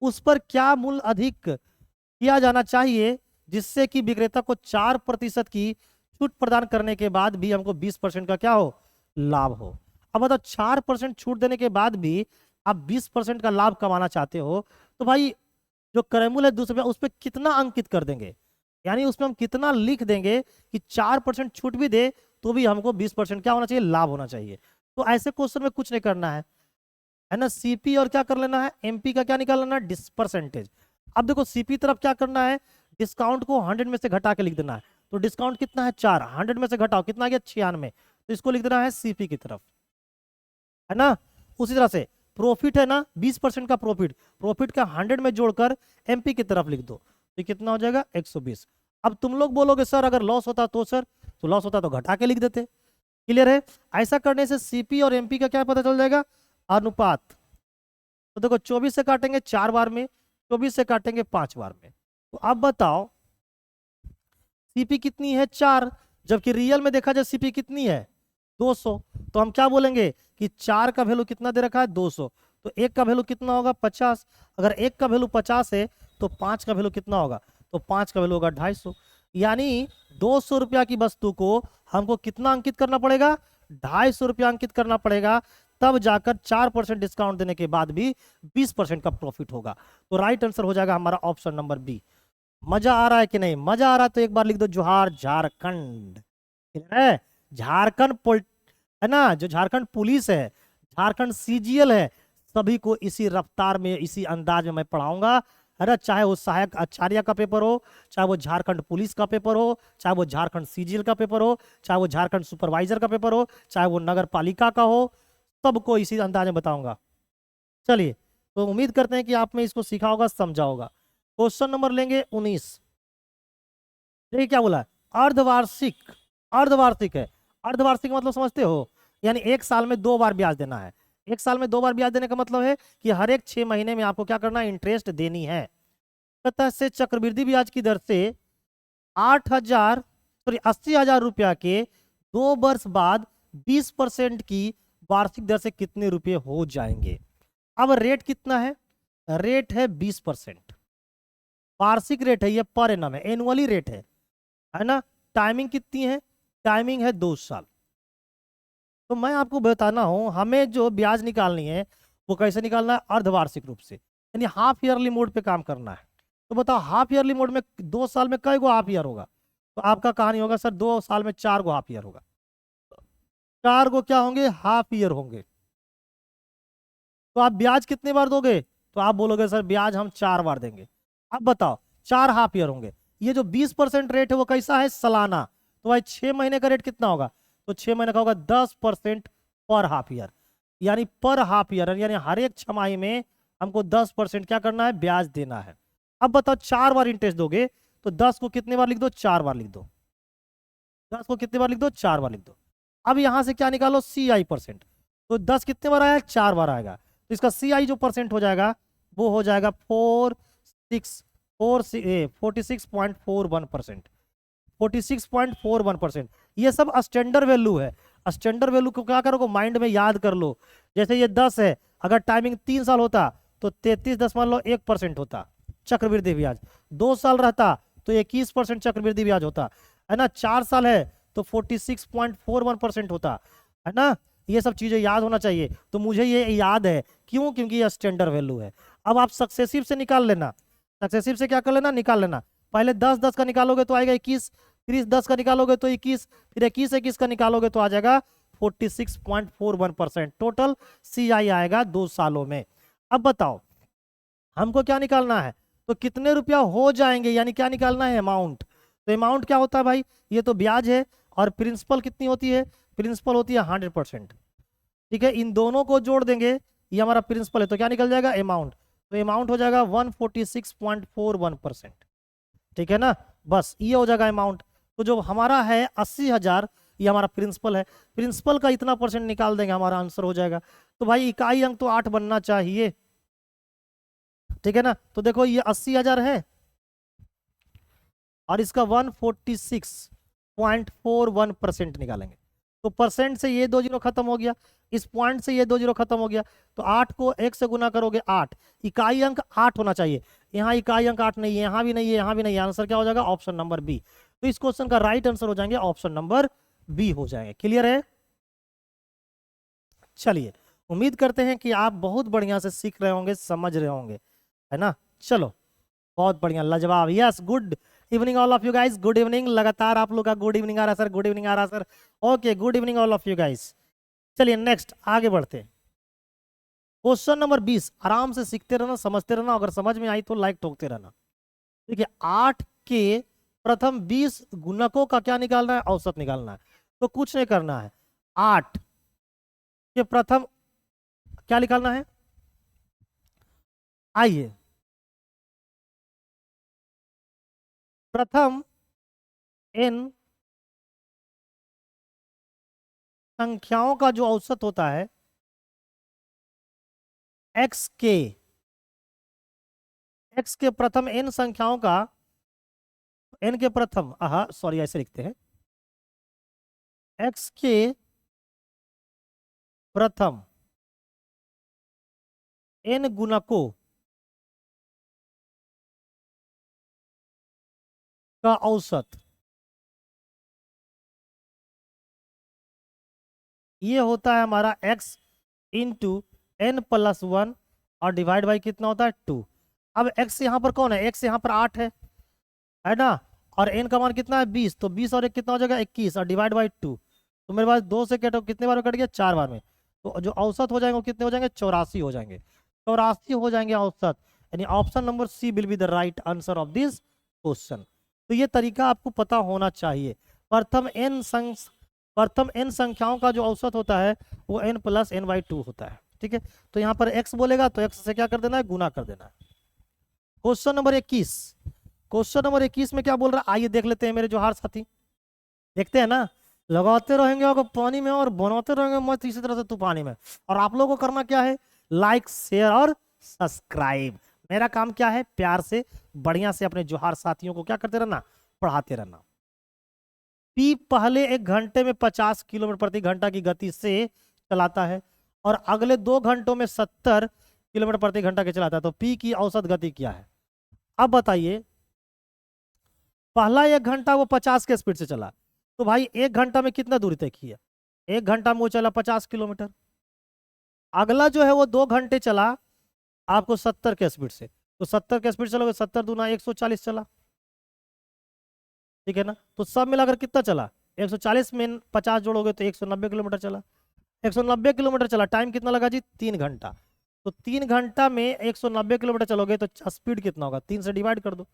उस पर क्या मूल्य अधिक किया जाना चाहिए जिससे कि विक्रेता को 4% की छूट प्रदान करने के बाद भी हमको 20% का क्या हो, लाभ हो। अब बताओ 4% छूट देने के बाद भी आप 20% का लाभ कमाना चाहते हो, तो भाई जो क्रय मूल्य है 200 रुपया उस पर कितना अंकित कर देंगे, यानी उसमें हम कितना लिख देंगे कि 4% छूट भी दे तो भी हमको 20% क्या होना चाहिए, लाभ होना चाहिए। तो ऐसे क्वेश्चन में कुछ नहीं करना है ना, सीपी और क्या कर लेना है, एमपी का क्या निकाल लेना है, परसेंटेज। अब देखो सीपी तरफ क्या करना है, डिस्काउंट को 100 में से घटा के लिख देना है। तो डिस्काउंट कितना है 4, 100 में से घटाओ कितना आ गया 96, तो इसको लिख देना है सीपी की तरफ, है ना। उसी तरह से प्रॉफिट है ना 20% का प्रॉफिट, प्रॉफिट का 100 में जोड़कर एमपी की तरफ लिख दो, तो कितना हो जाएगा 120। अब तुम लोग बोलोगे सर अगर लॉस होता तो, सर तो लॉस होता तो घटा के लिख देते। क्लियर है? ऐसा करने से सीपी और एमपी का क्या पता चल जाएगा, अनुपात। तो देखो 24 से काटेंगे 4 बार में, 24 से काटेंगे 5 बार में, तो अब बताओ सीपी कितनी है 4, जबकि रियल में देखा जाए सीपी कितनी है 200। तो हम क्या बोलेंगे कि 4 का वैल्यू कितना दे रखा है 200, तो 1 का वैल्यू कितना होगा 50। अगर 1 का वैल्यू 50 है तो 5 का वैल्यू कितना होगा, तो 5 का वैल्यू होगा 250। यानी 200 रुपया की वस्तु को हमको कितना अंकित करना पड़ेगा, 250 रुपया अंकित करना पड़ेगा, तब जाकर 4% डिस्काउंट देने के बाद भी 20% का प्रॉफिट होगा। तो राइट आंसर हो जाएगा हमारा ऑप्शन नंबर बी। मजा आ रहा है कि नहीं, मजा आ रहा है तो एक बार लिख दो जोहार झारखंड। है झारखंड है ना, जो झारखंड पुलिस है, झारखंड सीजीएल है, सभी को इसी रफ्तार में इसी अंदाज में मैं पढ़ाऊंगा, है ना। चाहे वो सहायक आचार्य का पेपर हो, चाहे वो झारखंड पुलिस का पेपर हो, चाहे वो झारखंड सीजीएल का पेपर हो, चाहे वो झारखंड सुपरवाइजर का पेपर हो, चाहे वो नगर पालिका का हो, सबको इसी अंदाज में बताऊंगा। चलिए, तो उम्मीद करते हैं कि आप में इसको सीखा होगा, समझा होगा। क्वेश्चन नंबर लेंगे 19। देखिए क्या बोला है, अर्धवार्षिक। अर्धवार्षिक है, अर्धवार्षिक मतलब समझते हो, यानी एक साल में 2 बार ब्याज देना है। एक साल में 2 बार ब्याज देने का मतलब है कि हर एक 6 महीने में आपको क्या करना है, इंटरेस्ट देनी है। सतह से चक्रवृद्धि ब्याज की दर से 80,000 रुपया के 2 वर्ष बाद 20% की वार्षिक दर से कितने रुपए हो जाएंगे। अब रेट कितना है, रेट है 20%, वार्षिक रेट है, ये पर एनम है, एनुअली रेट है ना। टाइमिंग कितनी है, टाइमिंग है 2 साल। तो मैं आपको बताना हूं हमें जो ब्याज निकालनी है वो कैसे निकालना है, अर्धवार्षिक रूप से, यानी हाफ ईयरली मोड पे काम करना है। तो बताओ हाफ ईयरली मोड में 2 साल में कई गो हाफ ईयर होगा, तो आपका कहानी होगा सर 2 साल में 4 गो हाफ ईयर होगा, 4 गो क्या होंगे, हाफ ईयर होंगे। तो आप ब्याज कितने बार दोगे, तो आप बोलोगे सर ब्याज हम 4 बार देंगे। अब बताओ 4 हाफ ईयर होंगे, ये जो 20% रेट है वो कैसा है, सालाना। तो भाई 6 महीने का रेट कितना होगा, तो 6 महीने का होगा 10% पर हाफ ईयर, यानी पर हाफ ईयर, यानी हर एक छमाही में हमको 10% क्या करना है, ब्याज देना है। अब बताओ 4 बार इंटरेस्ट दोगे तो 10 को कितने बार लिख दो, 4 बार लिख दो, 10 को कितने बार लिख दो, 4 बार लिख दो। अब यहां से क्या निकालो, CI परसेंट, तो 10 कितने बार आया, 4 बार आएगा, तो इसका CI जो परसेंट हो जाएगा वो हो जाएगा 46.41%, 46.41%। ये सब स्टैंडर्ड वैल्यू है, स्टैंडर्ड वैल्यू को क्या करोगे, माइंड में याद कर लो। जैसे ये 10 है, अगर टाइमिंग 3 साल होता तो 33.1% होता चक्रवृद्धि ब्याज, 2 साल रहता तो 21% चक्रवृद्धि ब्याज होता, है ना। 4 साल है तो 46.41% होता, है ना। ये सब चीजें याद होना चाहिए, तो मुझे ये याद है, क्यों, क्योंकि ये स्टैंडर्ड वैल्यू है। अब आप सक्सेसिव से निकाल लेना, सक्सेसिव से क्या कर लेना, निकाल लेना। पहले 10 10 का निकालोगे तो आएगा 21, फिर 10 का निकालोगे तो 21, फिर 21 21 का निकालोगे तो आ जाएगा 46.41%। टोटल CI आएगा 2 सालों में। अब बताओ हमको क्या निकालना है, तो कितने रुपया हो जाएंगे, यानी क्या निकालना है, अमाउंट। तो अमाउंट क्या होता है भाई, ये तो ब्याज है, और प्रिंसिपल कितनी होती है, प्रिंसिपल होती है 100%। ठीक है, इन दोनों को जोड़ देंगे, ये हमारा प्रिंसिपल है, तो क्या निकल जाएगा, अमाउंट। तो अमाउंट हो जाएगा 146.41%। ठीक है ना, बस ये हो जाएगा अमाउंट। तो जो हमारा है 80,000, ये हमारा प्रिंसिपल है, प्रिंसिपल का इतना परसेंट निकाल देंगे, हमारा आंसर हो जाएगा। तो भाई इकाई अंक तो 8 बनना चाहिए। ठीक है ना, तो देखो ये 80,000 है और इसका 146.41% निकालेंगे। तो परसेंट से ये 2 जीरो खत्म हो गया, इस पॉइंट से ये 2 जीरो खत्म हो गया, तो 8 को 1 से गुना करोगे 8, इकाई अंक 8 होना चाहिए। यहाँ इकाई अंक 8 नहीं है, यहाँ भी नहीं है, यहाँ भी नहीं है, आंसर क्या हो जाएगा, ऑप्शन नंबर बी। तो इस क्वेश्चन का राइट आंसर हो जाएंगे ऑप्शन नंबर बी हो जाएंगे। क्लियर है, चलिए उम्मीद करते हैं कि आप बहुत बढ़िया से सीख रहे होंगे, समझ रहे होंगे, है ना। चलो बहुत बढ़िया, लाजवाब, yes, good evening all of you guys, good evening. लगातार आप लोग का गुड इवनिंग आ रहा है सर, गुड इवनिंग आ रहा है sir. Okay, good evening all of you guys. चलिए नेक्स्ट आगे बढ़ते हैं। क्वेश्चन नंबर 20, आराम से सीखते रहना, समझते रहना, अगर समझ में आई तो लाइक ठोकते रहना। देखिए 8 के प्रथम 20 गुणकों का क्या निकालना है, औसत निकालना है। तो कुछ नहीं करना है, 8 के प्रथम क्या निकालना है, आइए प्रथम n संख्याओं का जो औसत होता है x के प्रथम n संख्याओं का, n के प्रथम, सॉरी ऐसे लिखते हैं, x के प्रथम n गुणकों का औसत, ये होता है हमारा x इंटू n+1 और डिवाइड बाई कितना होता है 2। अब x यहाँ पर कौन है, x यहाँ पर 8 है ना, और n का मान कितना है 20, तो 20 और 1 कितना हो जाएगा 21 और डिवाइड बाई 2। तो मेरे पास 2 से कितने बार में कट गया, 4 बार में। तो जो औसत हो जाएंगे वो कितने हो जाएंगे, 84 हो जाएंगे, 84 हो जाएंगे औसत। यानी option number C will be the right answer of this question. तो ये तरीका आपको पता होना चाहिए। प्रथम n संख्याओं का जो औसत होता है वो n+n/2 होता है। ठीक है, तो यहाँ पर x बोलेगा तो x से क्या कर देना है, गुना कर देना है। क्वेश्चन नंबर 21, क्वेश्चन नंबर 21 में क्या बोल रहा है, आइए देख लेते हैं मेरे जोहार साथी। देखते हैं ना, लगाते रहेंगे आपको पानी में और बनाते रहेंगे मत इसी तरह से तूफानी में। और आप लोगों को करना क्या है, लाइक शेयर और सब्सक्राइब। मेरा काम क्या है, प्यार से बढ़िया से अपने जोहार साथियों को क्या करते रहना, पढ़ाते रहना। पी पहले 1 घंटे में 50 किलोमीटर प्रति घंटा की गति से चलाता है और अगले 2 घंटों में 70 किलोमीटर प्रति घंटा के चलाता है। तो पी की औसत गति क्या है। अब बताइए, पहला 1 घंटा वो 50 के स्पीड से चला, तो भाई 1 घंटा में कितना दूरी तय किया, 1 घंटा में वो चला 50 किलोमीटर। अगला जो है वो 2 घंटे चला आपको 70 के स्पीड से, तो 70 के स्पीड चलोगे, 70 दूना 140 चला। ठीक है ना, तो सब मिलाकर कितना चला, 140 में 50 जोड़ोगे तो 190 किलोमीटर चला। 190 किलोमीटर चला, टाइम कितना लगा जी, 3 घंटा। तो 3 घंटा में 190 किलोमीटर चलोगे तो स्पीड कितना होगा, 3 से डिवाइड कर दो,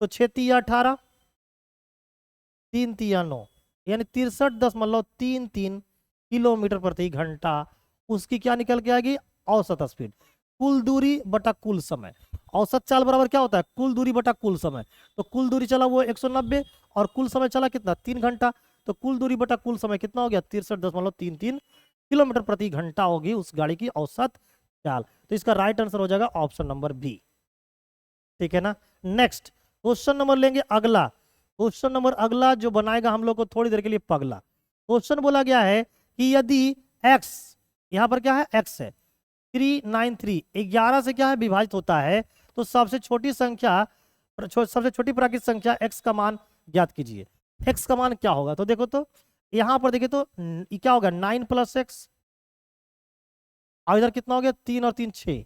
तो 6 तिया 18, 3 तिया 9, यानी 63.33 किलोमीटर प्रति घंटा उसकी क्या निकल के आएगी, औसत स्पीड। कुल दूरी बटा कुल समय, औसत चाल बराबर क्या होता है, कुल दूरी बटा कुल समय। तो कुल दूरी चला वो 190 और कुल समय चला कितना, 3 घंटा। तो कुल दूरी बटा कुल समय कितना हो गया, 63.33 किलोमीटर प्रति घंटा होगी उस गाड़ी की औसत चाल। तो इसका राइट आंसर हो जाएगा ऑप्शन नंबर बी। ठीक है ना, नेक्स्ट क्वेश्चन नंबर लेंगे अगला। क्वेश्चन नंबर अगला जो बनाएगा हम लोग को थोड़ी देर के लिए पगला। क्वेश्चन बोला गया है कि यदि x, यहां पर क्या है, x है, 393 11 से क्या है विभाजित होता है, तो सबसे छोटी संख्या, सबसे छोटी प्राकृतिक संख्या x का मान ज्ञात कीजिए। x का मान क्या होगा, तो देखो तो यहां पर देखिए तो क्या होगा, 9 + x, और इधर कितना हो गया, 3 और 3 6।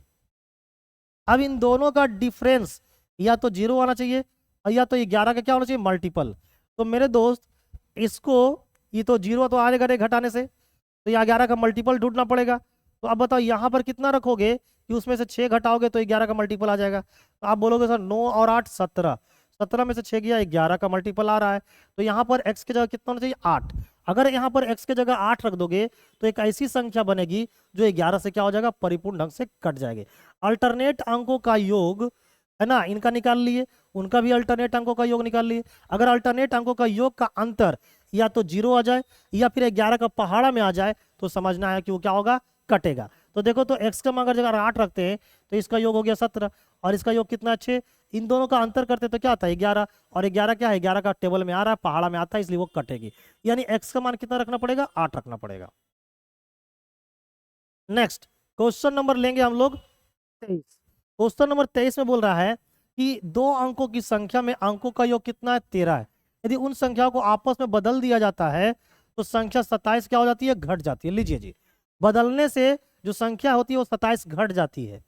अब इन दोनों का डिफरेंस या तो 0 आना चाहिए या तो 11 का क्या होना चाहिए, मल्टीपल। तो मेरे दोस्त इसको, ये तो 0 तो आने घटे घटाने से, तो ये 11 का मल्टीपल ढूंढना पड़ेगा। तो अब बताओ यहाँ पर कितना रखोगे कि उसमें से 6 घटाओगे तो 11 का मल्टीपल आ जाएगा। तो आप बोलोगे सर 9 और 8 17, 17 में से 6 गया 11 का मल्टीपल आ रहा है। तो यहाँ पर x की जगह कितना होना चाहिए, 8। अगर यहाँ पर x की जगह 8 रख दोगे तो एक ऐसी संख्या बनेगी जो 11 से क्या हो जाएगा, परिपूर्ण ढंग से कट जाएगी। अल्टरनेट अंकों का योग है ना, इनका निकाल लिए, उनका भी अल्टरनेट अंकों का योग निकाल लिए। अगर अल्टरनेट अंकों का योग का अंतर या तो 0 आ जाए या फिर 11 का पहाड़ा में आ जाए तो समझना है कि वो क्या होगा, कटेगा। तो देखो, तो x का मान अगर 8 रखते हैं तो इसका योग हो गया 17 और इसका योग कितना, 6। इन दोनों का अंतर करते तो क्या आता है, 11। और 11 क्या है, 11 का टेबल में आ रहा है, पहाड़ा में आता है, इसलिए वो कटेगी। यानी x का मान कितना रखना पड़ेगा, 8 रखना पड़ेगा। नेक्स्ट क्वेश्चन नंबर लेंगे हम लोग 23। क्वेश्चन नंबर 23 में बोल रहा है कि 2 अंकों की संख्या में अंकों का योग कितना है, 13 है। यदि उन संख्याओं को आपस में बदल दिया जाता है तो संख्या 27 क्या हो जाती है, घट जाती है। लीजिए जी, बदलने से जो संख्या होती है वो 27 घट जाती है।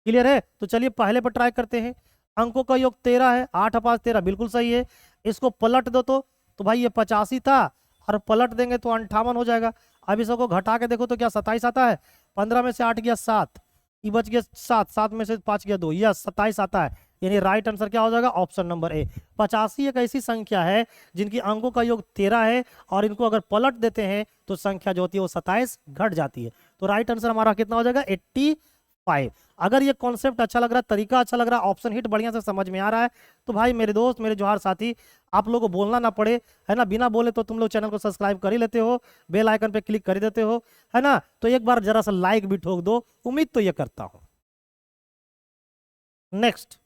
क्लियर है? तो चलिए पहले पर ट्राई करते हैं। अंकों का योग 13 है, 8 5 13 बिल्कुल सही है। इसको पलट दो तो भाई ये 85 था और पलट देंगे तो 58 हो जाएगा। अब इसको घटा के देखो तो क्या 27 आता है, 15 में से 8 गया 7, ये बच गया 7, 7 में से 5 गया 2, यह 27 आता है। यानी राइट आंसर क्या हो जाएगा, ऑप्शन नंबर ए। 85 एक ऐसी संख्या है जिनकी अंकों का योग 13 है और इनको अगर पलट देते हैं तो संख्या जो होती है वो 27 घट जाती है। तो राइट आंसर हमारा कितना हो जाएगा, 85। अगर ये कॉन्सेप्ट अच्छा लग रहा है, तरीका अच्छा लग रहा है, ऑप्शन हिट बढ़िया से समझ में आ रहा है, तो भाई मेरे दोस्त, मेरे जोहार साथी, आप लोगों को बोलना ना पड़े, है ना, बिना बोले तो तुम लोग चैनल को सब्सक्राइब कर ही लेते हो, बेल आइकन पे क्लिक कर ही देते हो, है ना। तो एक बार जरा सा लाइक भी ठोक दो, उम्मीद तो ये करता हूं। नेक्स्ट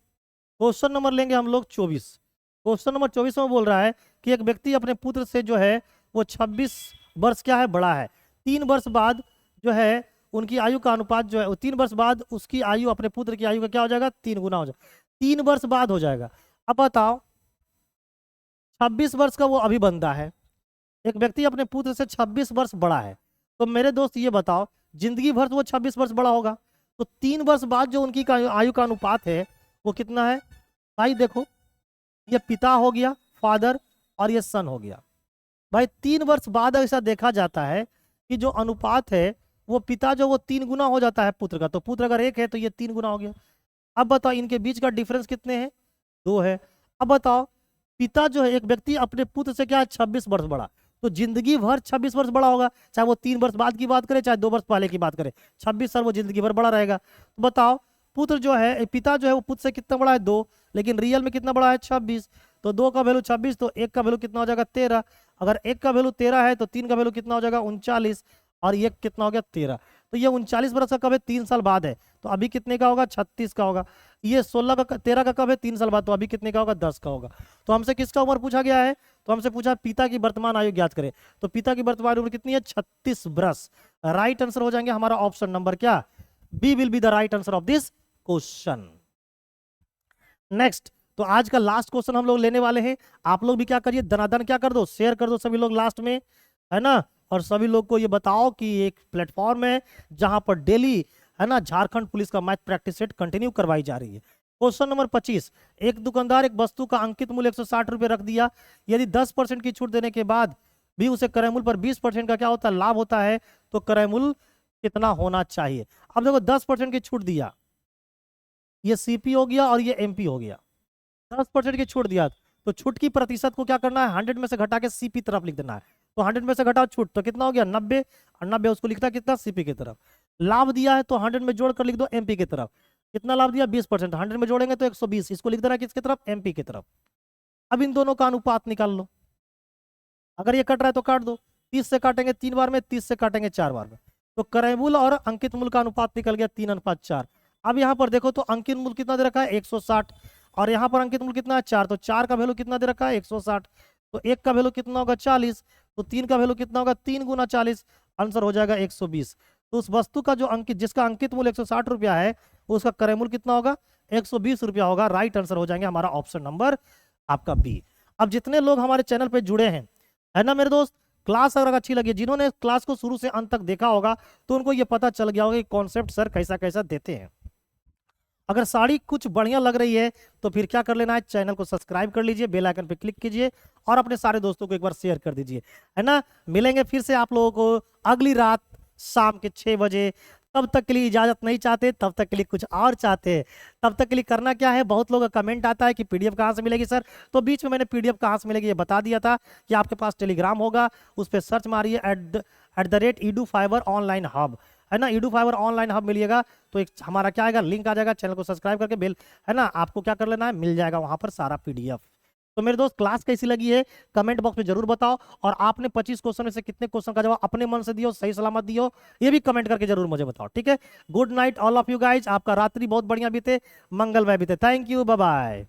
क्वेश्चन नंबर लेंगे हम लोग 24। क्वेश्चन नंबर 24 में बोल रहा है कि एक व्यक्ति अपने पुत्र से जो है वो 26 वर्ष क्या है, बड़ा है। 3 वर्ष बाद जो है उनकी आयु का अनुपात जो है वो 3 वर्ष बाद उसकी आयु अपने पुत्र की आयु का क्या हो जाएगा, 3 गुना हो जाएगा। 3 वर्ष बाद हो जाएगा। अब बताओ, 26 वर्ष का वो अभी बंदा है, एक व्यक्ति अपने पुत्र से 26 वर्ष बड़ा है। तो मेरे दोस्त ये बताओ, जिंदगी भर तो वो 26 वर्ष बड़ा होगा, तो 3 वर्ष बाद जो उनकी आयु का अनुपात है वो कितना है। भाई देखो, ये पिता हो गया, फादर, और ये सन हो गया। भाई 3 वर्ष बाद ऐसा देखा जाता है कि जो अनुपात है वो पिता जो वो 3 गुना हो जाता है पुत्र का। तो पुत्र अगर 1 है तो ये 3 गुना हो गया। अब बताओ इनके बीच का डिफरेंस कितने हैं, 2 है। अब बताओ, पिता जो है, एक व्यक्ति अपने पुत्र से क्या है, 26 वर्ष बड़ा, तो जिंदगी भर 26 वर्ष बड़ा होगा, चाहे वो 3 वर्ष बाद की बात करे चाहे 2 वर्ष पहले की बात करे, 26 साल वो जिंदगी भर बड़ा रहेगा। तो बताओ, पुत्र जो है, पिता जो है वो पुत्र से कितना बड़ा है, 2, लेकिन रियल में कितना बड़ा है, 26। तो 2 का वैल्यू 26, तो 1 का वैल्यू कितना हो जाएगा, 13। अगर 1 का वैल्यू 13 है तो 3 का वैल्यू कितना हो जाएगा, 39, और 1 कितना हो गया, 13। तो ये 39 वर्ष का कब है, 3 साल बाद है, तो अभी कितने का होगा, 36 का होगा। ये 16 का 13 का कब है, 3 साल बाद, तो अभी कितने का होगा, 10 का होगा। तो हमसे किसका उम्र पूछा गया है, तो हमसे पूछा पिता की वर्तमान आयु ज्ञात करें। तो पिता की वर्तमान उम्र कितनी है, 36 वर्ष। राइट आंसर हो जाएंगे हमारा ऑप्शन नंबर क्या, B will be the right answer of this question. Next, तो आज का लास्ट क्वेश्चन हम लोग लेने वाले हैं। आप लोग भी क्या करिए, दनादन क्या कर दो, शेयर कर दो सभी लोग लास्ट में, है ना। और सभी लोग को ये बताओ कि एक प्लेटफॉर्म है जहां पर डेली, है ना, झारखंड पुलिस का मैथ प्रैक्टिस सेट कंटिन्यू करवाई जा रही है। क्वेश्चन नंबर 25, एक दुकानदार एक वस्तु का अंकित मूल्य 160 रुपये रख दिया। यदि 10% की छूट देने के बाद भी उसे क्रय मूल्य पर 20% का क्या होता है, लाभ होता है, तो क्रय मूल्य कितना होना चाहिए। अब देखो 10% की छूट दिया, ये सीपी हो गया और ये एमपी हो गया। 10% की छूट दिया तो छूट की प्रतिशत को क्या करना है, 100 में से घटा के सीपी तरफ लिख देना है। तो 100 में से घटाओ छूट, तो कितना हो गया, 90, और 90 उसको लिखता कितना, सीपी की तरफ। लाभ दिया है तो 100 में जोड़ कर लिख दो एमपी की तरफ। कितना लाभ दिया, 20%, 100 में जोड़ेंगे तो 120, इसको लिख देना किसकी तरफ, एमपी की तरफ। अब इन दोनों का अनुपात निकाल लो। अगर ये कट रहा है तो काट दो, 30 से काटेंगे 3 बार में, 30 से काटेंगे 4 बार में, तो क्रय मूल्य और अंकित मूल्य का अनुपात निकल गया 3:4। अब यहाँ पर देखो तो अंकित मूल्य कितना दे रखा है, 160, और यहाँ पर अंकित मूल्य कितना है, 4, तो 4 का वैल्यू कितना दे रखा है, 160, तो 1 का वैल्यू कितना होगा, 40, तो 3 का वैल्यू कितना होगा, 3 गुना 40, आंसर हो जाएगा 120। तो उस वस्तु का जो अंकित, जिसका अंकित मूल्य 160 रुपया है, उसका क्रय मूल्य कितना होगा, 120 रुपया होगा। राइट आंसर हो जाएंगे हमारा ऑप्शन नंबर आपका बी। अब जितने लोग हमारे चैनल पे जुड़े हैं, है ना मेरे दोस्त, क्लास अगर अच्छी लगी, जिन्होंने क्लास को शुरू से अंत तक देखा होगा तो उनको ये पता चल गया होगा कि कॉन्सेप्ट सर कैसा कैसा देते हैं। अगर साड़ी कुछ बढ़िया लग रही है तो फिर क्या कर लेना है, चैनल को सब्सक्राइब कर लीजिए, बेल आइकन पे क्लिक कीजिए और अपने सारे दोस्तों को एक बार शेयर कर दीजिए, है ना। मिलेंगे फिर से आप लोगों को अगली रात शाम के 6 बजे। तब तक के लिए इजाजत नहीं चाहते, तब तक के लिए कुछ और चाहते हैं। तब तक के लिए करना क्या है, बहुत लोगों का कमेंट आता है कि पीडीएफ कहाँ से मिलेगी सर, तो बीच में मैंने पीडीएफ कहाँ से मिलेगी ये बता दिया था कि आपके पास टेलीग्राम होगा, उस पर सर्च मारिए @edu5 ऑनलाइन हब, है ना। edu5 ऑनलाइन हब मिलिएगा तो एक हमारा क्या आएगा, लिंक आ जाएगा, चैनल को सब्सक्राइब करके बेल, है ना, आपको क्या कर लेना है, मिल जाएगा वहां पर सारा पीडीएफ। तो मेरे दोस्त क्लास कैसी लगी है कमेंट बॉक्स में जरूर बताओ, और आपने 25 क्वेश्चन में से कितने क्वेश्चन का जवाब अपने मन से दियो, सही सलामत दियो, ये भी कमेंट करके जरूर मुझे बताओ, ठीक है। Good night all of you guys, आपका रात्रि बहुत बढ़िया बीते, मंगलमय बीते। Thank you, bye bye.